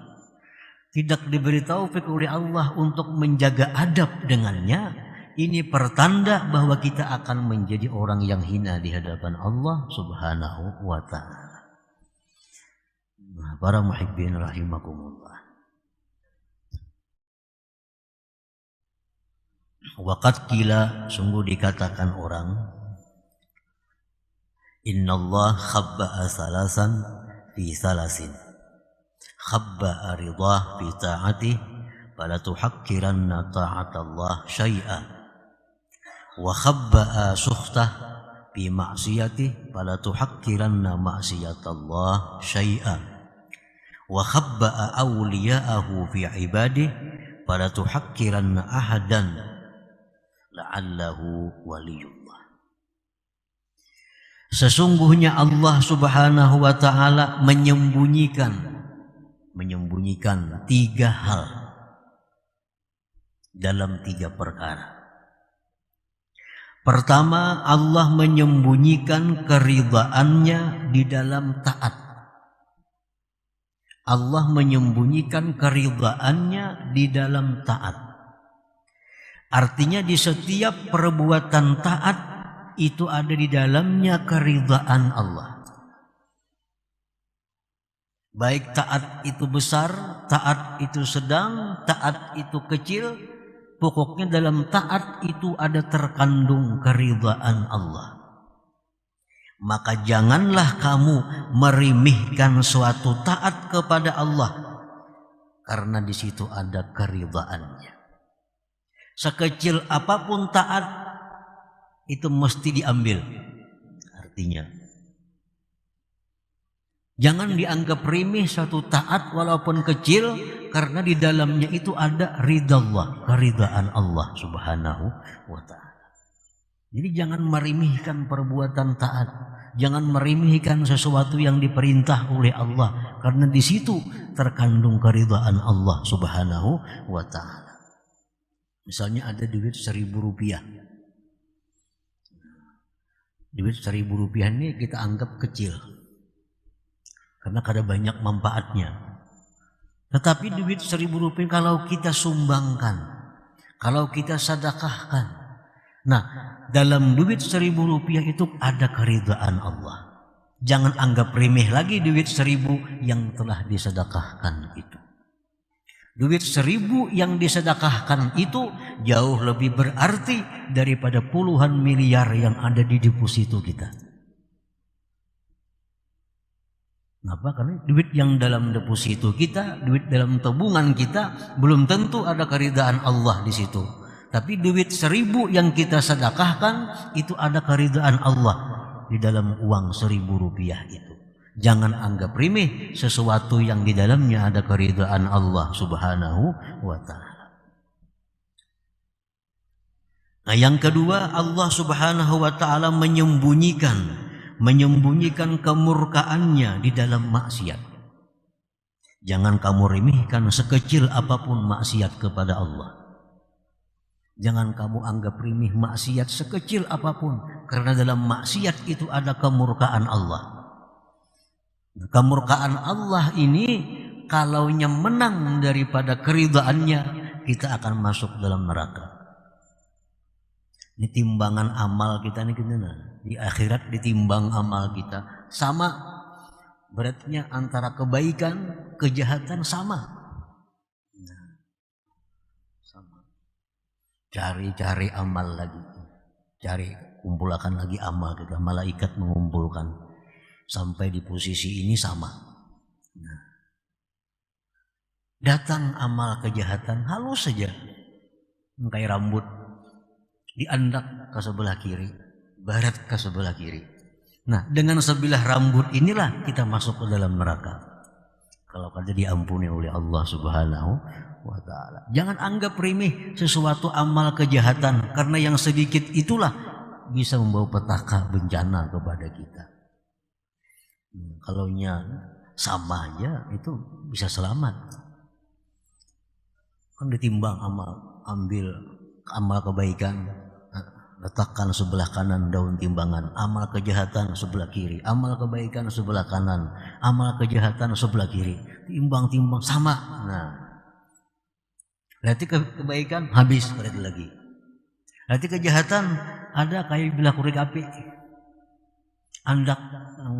tidak diberi taufik oleh Allah untuk menjaga adab dengannya, ini pertanda bahwa kita akan menjadi orang yang hina di hadapan Allah Subhanahu wa ta'ala. Nah, para muhibbin rahimakumullah. Waqad qila, sungguh dikatakan orang, innallah khabba'a salasan fi salasin, khabba'a ridah fi ta'atih, fala tuhakkiranna ta'atallah syai'a, wa khabba'a sukhtah fi ma'siyatih, fala tuhakkiranna ma'siyatallah syai'a, wa khabba'a awliya'ahu fi ibadih, fala tuhakkiranna ahadan la'allahu waliyullah. Sesungguhnya Allah Subhanahu wa ta'ala menyembunyikan tiga hal dalam tiga perkara. Pertama, Allah menyembunyikan keridhaannya di dalam taat. Allah menyembunyikan keridhaannya di dalam taat. Artinya di setiap perbuatan taat itu ada di dalamnya keridhaan Allah. Baik taat itu besar, taat itu sedang, taat itu kecil, pokoknya dalam taat itu ada terkandung keridhaan Allah. Maka janganlah kamu merimihkan suatu taat kepada Allah, karena di situ ada keridhaannya. Sekecil apapun taat itu mesti diambil. Artinya jangan dianggap remeh satu taat walaupun kecil, karena di dalamnya itu ada ridha Allah, keridhaan Allah Subhanahu wa ta'ala. Jadi jangan meremehkan perbuatan taat, jangan meremehkan sesuatu yang diperintah oleh Allah, karena di situ terkandung keridhaan Allah Subhanahu wa ta'ala. Misalnya ada duit 1.000 rupiah. Duit 1.000 rupiah ini kita anggap kecil, karena kada banyak manfaatnya. Tetapi duit 1.000 rupiah kalau kita sumbangkan, kalau kita sedekahkan, nah dalam duit 1.000 rupiah itu ada keridhaan Allah. Jangan anggap remeh lagi duit 1.000 yang telah disedekahkan itu. Duit 1.000 yang disedekahkan itu jauh lebih berarti daripada puluhan miliar yang ada di deposito kita. Kenapa? Karena duit yang dalam deposito kita, duit dalam tabungan kita, belum tentu ada keridhaan Allah di situ. Tapi duit 1.000 yang kita sedekahkan itu ada keridhaan Allah di dalam uang 1.000 rupiah itu. Jangan anggap remeh sesuatu yang di dalamnya ada keridhaan Allah Subhanahu wa ta'ala. Nah, yang kedua, Allah Subhanahu wa ta'ala menyembunyikan kemurkaannya di dalam maksiat. Jangan kamu remehkan sekecil apapun maksiat kepada Allah. Jangan kamu anggap remeh maksiat sekecil apapun, karena dalam maksiat itu ada kemurkaan Allah. Kemurkaan Allah ini kalaunya menang daripada keridhaannya, kita akan masuk dalam neraka. Ini timbangan amal kita nih gimana? Di akhirat ditimbang amal kita sama beratnya antara kebaikan, kejahatan sama. Nah, sama. Cari amal lagi, kumpulkan lagi amal kita. Malaikat mengumpulkan. Sampai di posisi ini sama. Nah, datang amal kejahatan halus saja, kayak rambut diandak ke sebelah kiri, barat ke sebelah kiri. Nah, dengan sebilah rambut inilah kita masuk ke dalam neraka, kalau kada diampuni oleh Allah Subhanahu wa ta'ala. Jangan anggap remeh sesuatu amal kejahatan, karena yang sedikit itulah bisa membawa petaka bencana kepada kita. Kalau sama aja itu bisa selamat. Kan ditimbang amal, ambil amal kebaikan, Letakkan sebelah kanan daun timbangan, amal kejahatan sebelah kiri, amal kebaikan sebelah kanan, amal kejahatan sebelah kiri. Timbang-timbang sama. Nah, berarti kebaikan habis, berarti lagi. Berarti kejahatan ada kayak bilah kurik api. Andak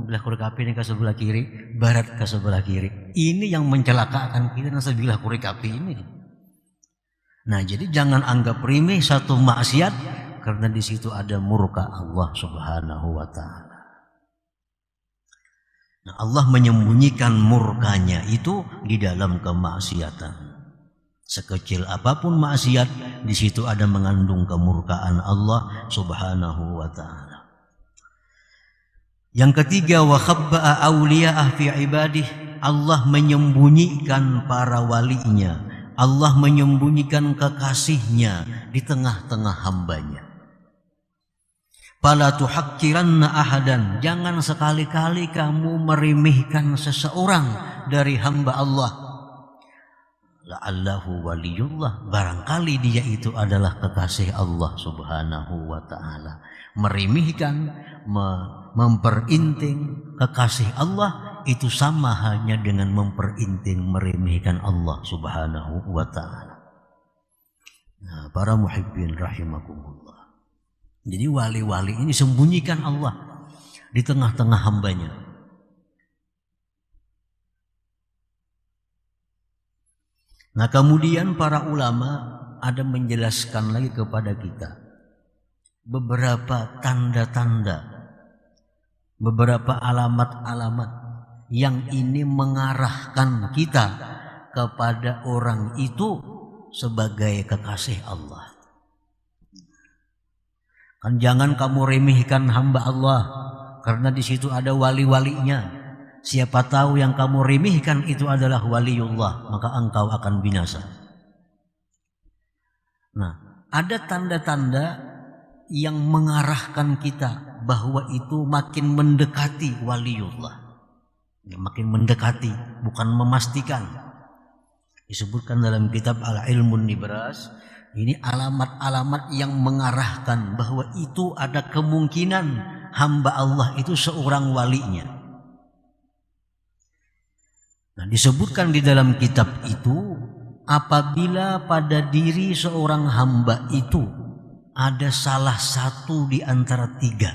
bilah kurik api ini ke sebelah kiri, barat ke sebelah kiri. Ini yang mencelakakan kita dengan sebilah kurik api ini. Nah, jadi jangan anggap remeh satu maksiat, karena di situ ada murka Allah Subhanahu wa taala. Nah, Allah menyembunyikan murkanya itu di dalam kemaksiatan. Sekecil apapun maksiat, di situ ada mengandung kemurkaan Allah Subhanahu wa taala. Yang ketiga, wa khabba'a awliya'ah fi ibadih. Allah menyembunyikan para walinya, Allah menyembunyikan kekasihnya di tengah-tengah hambanya. Fala tuhakkiranna ahadan, jangan sekali-kali kamu meremehkan seseorang dari hamba Allah. La'allahu waliyullah, barangkali dia itu adalah kekasih Allah Subhanahu wa taala. Meremehkan, memperinting kekasih Allah itu sama halnya dengan memperinting, meremehkan Allah Subhanahu wa taala. Nah, para muhibbin rahimakumullah. Jadi wali-wali ini sembunyikan Allah di tengah-tengah hambanya. Nah, kemudian para ulama ada menjelaskan lagi kepada kita beberapa tanda-tanda, beberapa alamat-alamat yang ini mengarahkan kita kepada orang itu sebagai kekasih Allah. Kan jangan kamu remehkan hamba Allah, karena di situ ada wali-walinya. Siapa tahu yang kamu remehkan itu adalah waliullah, maka engkau akan binasa. Nah, ada tanda-tanda yang mengarahkan kita bahwa itu makin mendekati waliullah. Makin mendekati, bukan memastikan. Disebutkan dalam kitab Al-Ilmun Nibras, ini alamat-alamat yang mengarahkan bahwa itu ada kemungkinan hamba Allah itu seorang walinya. Nah, disebutkan di dalam kitab itu, apabila pada diri seorang hamba itu ada salah satu di antara tiga,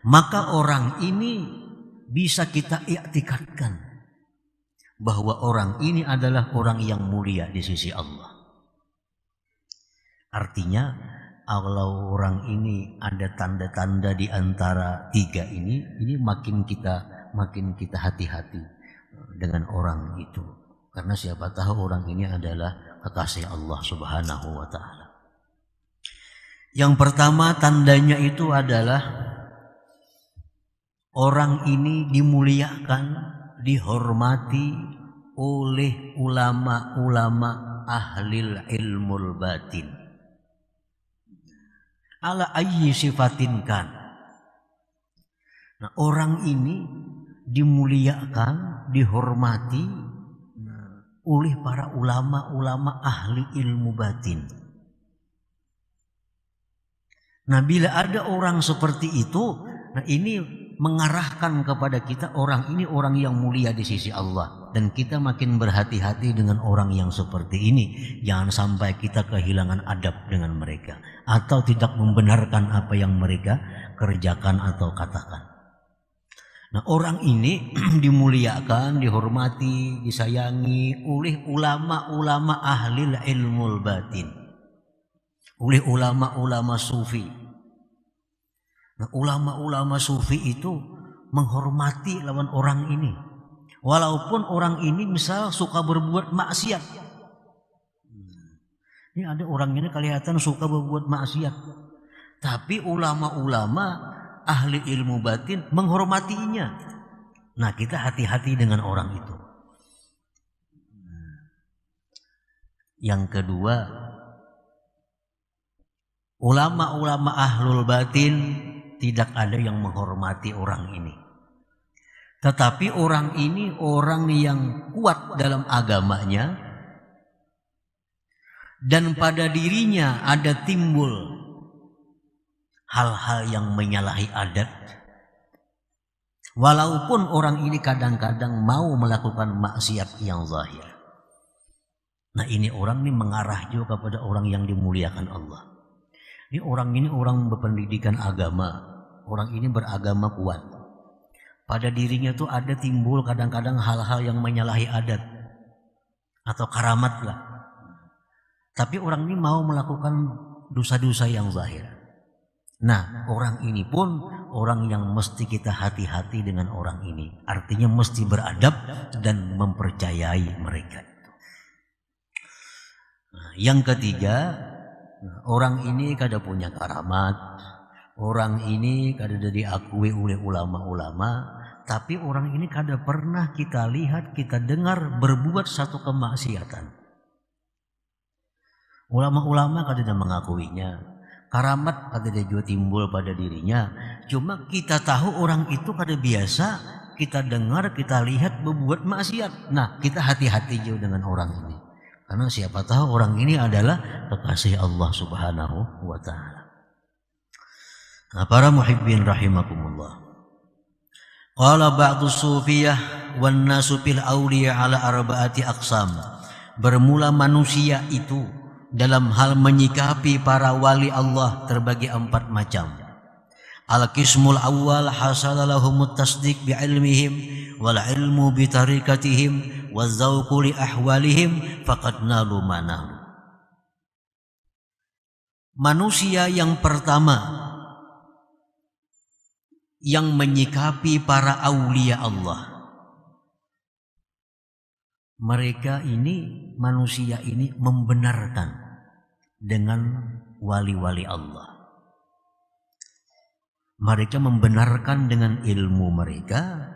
maka orang ini bisa kita i'tikadkan bahwa orang ini adalah orang yang mulia di sisi Allah. Artinya, kalau orang ini ada tanda-tanda di antara tiga ini makin kita hati-hati dengan orang itu, karena siapa tahu orang ini adalah kekasih Allah Subhanahu wa taala. Yang pertama tandanya itu adalah orang ini dimuliakan, dihormati oleh ulama-ulama ahlil ilmul batin. Ala ayyi sifatin kan. Nah, orang ini dimuliakan, dihormati oleh para ulama-ulama ahli ilmu batin. Nah, bila ada orang seperti itu, nah ini mengarahkan kepada kita orang ini orang yang mulia di sisi Allah, dan kita makin berhati-hati dengan orang yang seperti ini. Jangan sampai kita kehilangan adab dengan mereka atau tidak membenarkan apa yang mereka kerjakan atau katakan. Nah, orang ini dimuliakan, dihormati, disayangi oleh ulama-ulama ahli ilmul batin, oleh ulama-ulama sufi. Nah, ulama-ulama sufi itu menghormati lawan orang ini, walaupun orang ini misal suka berbuat maksiat. Ini ada orang ini kelihatan suka berbuat maksiat, tapi ulama-ulama ahli ilmu batin menghormatinya. Nah, kita hati-hati dengan orang itu. Yang kedua, ulama-ulama ahlul batin tidak ada yang menghormati orang ini. Tetapi orang ini orang yang kuat dalam agamanya, dan pada dirinya ada timbul hal-hal yang menyalahi adat, walaupun orang ini kadang-kadang mau melakukan maksiat yang zahir. Nah, ini orang ini mengarah juga kepada orang yang dimuliakan Allah. Ini orang berpendidikan agama, orang ini beragama kuat. Pada dirinya tuh ada timbul kadang-kadang hal-hal yang menyalahi adat atau karamat lah. Tapi orang ini mau melakukan dosa-dosa yang zahir. Nah, orang ini pun orang yang mesti kita hati-hati dengan orang ini. Artinya mesti beradab dan mempercayai mereka. Nah, yang ketiga, orang ini kada punya karamat, orang ini kada diakui oleh ulama-ulama, tapi orang ini kada pernah kita lihat, kita dengar berbuat satu kemaksiatan. Ulama-ulama kada mengakuinya, karamat kada juga timbul pada dirinya. Cuma kita tahu orang itu kada biasa, kita dengar, kita lihat berbuat maksiat. Nah, kita hati-hati juga dengan orang ini. Karena siapa tahu orang ini adalah kekasih Allah Subhanahu wa ta'ala. Nah, para muhibbin rahimakumullah. Qala ba'du sufiyah wan nasu fil awliya ala arba'ati aqsam. Bermula manusia itu dalam hal menyikapi para wali Allah terbagi 4 macam. Al-qismul awwal hasala lahumut tasdiq bi ilmihim wal ilmu bi tariqatihim wazauqu li ahwalihim faqad nalu manahu. Manusia yang pertama yang menyikapi para aulia Allah, mereka ini, manusia ini membenarkan dengan wali-wali Allah. Mereka membenarkan dengan ilmu mereka,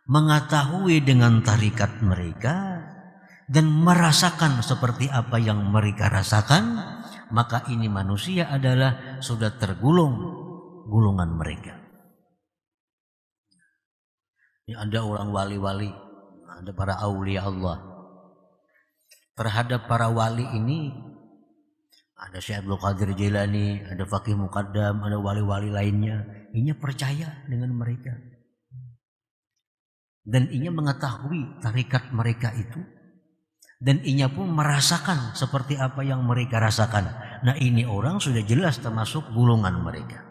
mengetahui dengan tarikat mereka, dan merasakan seperti apa yang mereka rasakan. Maka ini manusia adalah sudah tergolong golongan mereka. Ini ada orang wali-wali, ada para aulia Allah. Terhadap para wali ini ada Syekh Abdul Qadir Jilani, ada Faqih Muqaddam, ada wali-wali lainnya. Ini percaya dengan mereka. Dan inya mengetahui tarikat mereka itu, dan inya pun merasakan seperti apa yang mereka rasakan. Nah, ini orang sudah jelas termasuk golongan mereka.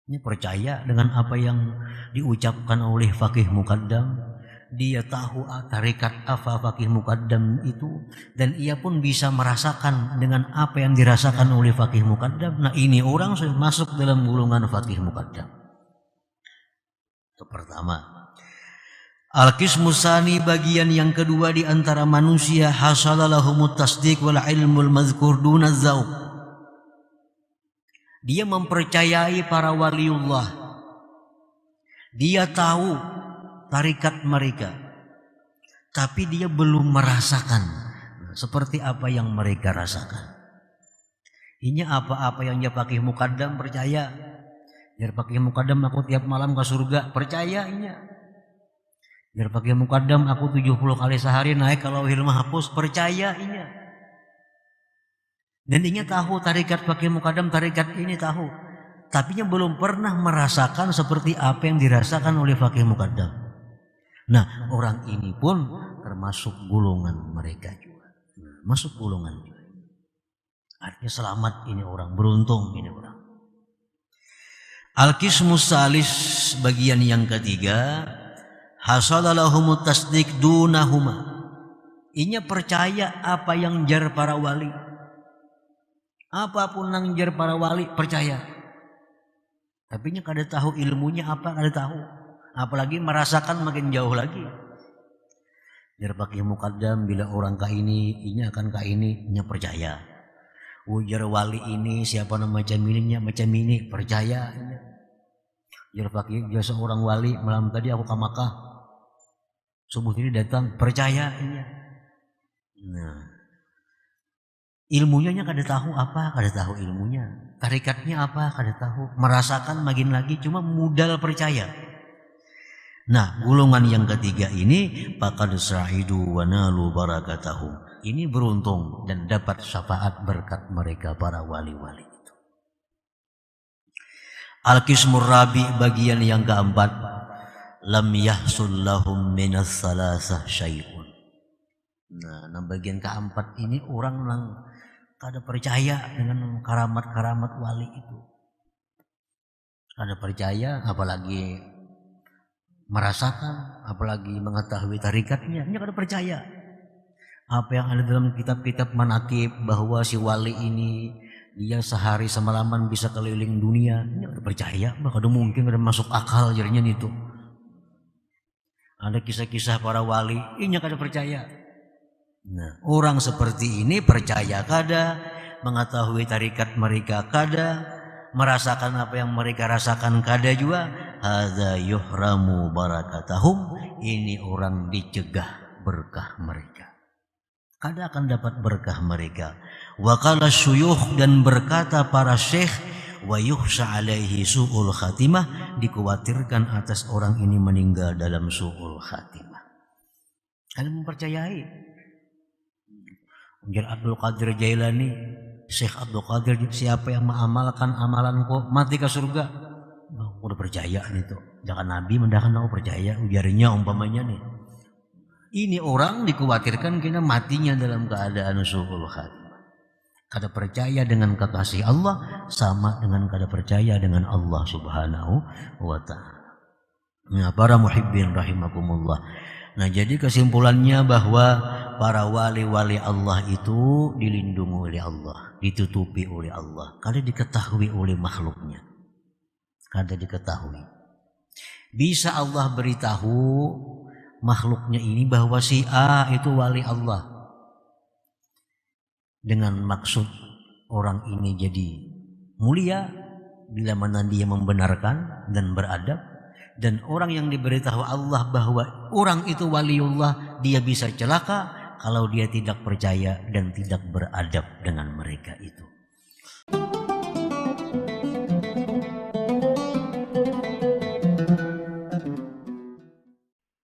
Ini percaya dengan apa yang diucapkan oleh Faqih Muqaddam. Dia tahu tarikat apa Faqih Muqaddam itu, dan ia pun bisa merasakan dengan apa yang dirasakan oleh Faqih Muqaddam. Nah, ini orang sudah masuk dalam golongan Faqih Muqaddam. Itu pertama. Al-qismus tsani, bagian yang kedua di antara manusia, hasalalahumut tasdiq wal ilmul mazkur duna zauq. Dia mempercayai para waliullah. Dia tahu tarikat mereka, tapi dia belum merasakan seperti apa yang mereka rasakan. Ini apa-apa yang dia Faqih Muqaddam percaya. Biar Faqih Muqaddam aku tiap malam ke surga, percaya ini. Biar Faqih Muqaddam aku 70 kali sehari naik ke Lauhil Mahfuz, percaya ini. Dan ini tahu tarikat Faqih Muqaddam, tarikat ini tahu, tapi belum pernah merasakan seperti apa yang dirasakan oleh Faqih Muqaddam. Nah, orang ini pun termasuk golongan mereka juga. Masuk golongan juga. Artinya selamat ini orang, beruntung ini orang. Al-qismus salis, bagian yang ketiga, hasalalahumut tasdiq dunahuma. Inya percaya apa yang jar para wali. Apapun yang jar para wali percaya. Tapi nya kada tahu ilmunya apa, kada tahu. Apalagi merasakan makin jauh lagi. Jar Faqih Muqaddam bila orang ka ini, inya akan ka ini, inya percaya. Ujar wali ini siapa nama macam ini percaya. Jar Faqih dia seorang wali, malam tadi aku ke Makkah, subuh ini datang, percaya ini. Nah, ilmunya kada tahu apa, kada tahu ilmunya. Tarikatnya apa, kada tahu. Merasakan makin lagi, cuma modal percaya. Nah, golongan yang ketiga ini faqad sa'idu wa nalu barakatahum. Ini beruntung dan dapat syafaat berkat mereka para wali-wali itu. Al-qismur rabi, bagian yang keempat, lam yahsul lahum minas salasah syai'un. Nah, bagian keempat ini orang yang kada percaya dengan karamat-karamat wali itu. Kada percaya, apalagi merasakan, apalagi mengetahui tarikatnya, dia kada percaya. Apa yang ada dalam kitab-kitab manakib bahwa si wali ini dia sehari semalaman bisa keliling dunia, dia kada percaya, kada mungkin, kada masuk akal jadinya itu. Ada kisah-kisah para wali, ini kada percaya. Nah, orang seperti ini percaya kada, mengetahui tarikat mereka kada, merasakan apa yang mereka rasakan kada juga. Hadza yuhramu barakatahum, ini orang dicegah berkah mereka, kada akan dapat berkah mereka. Wa qala syuyukh, dan berkata para syekh, wa yuhsha alaihi su'ul khatimah, dikhawatirkan atas orang ini meninggal dalam su'ul khatimah. Kalian mempercayai Ujar Abdul Qadir Jailani, Syekh Abdul Qadir, siapa yang mengamalkan amalanku mati ke surga. Udah percaya nih tuh, jangan Nabi mendakan aku percaya, ujarnya umpamanya nih. Ini orang dikhawatirkan kena matinya dalam keadaan su'ul khatimah. Kada percaya dengan kekasih Allah sama dengan kada percaya dengan Allah Subhanahu wa ta'ala. Nah, para muhibbin rahimakumullah. Nah, jadi kesimpulannya bahwa para wali-wali Allah itu dilindungi oleh Allah, ditutupi oleh Allah, kada diketahui oleh makhluknya, kada diketahui. Bisa Allah beritahu makhluknya ini bahwa si A itu wali Allah, dengan maksud orang ini jadi mulia bila mana dia membenarkan dan beradab. Dan orang yang diberitahu Allah bahwa orang itu waliullah, dia bisa celaka kalau dia tidak percaya dan tidak beradab dengan mereka itu.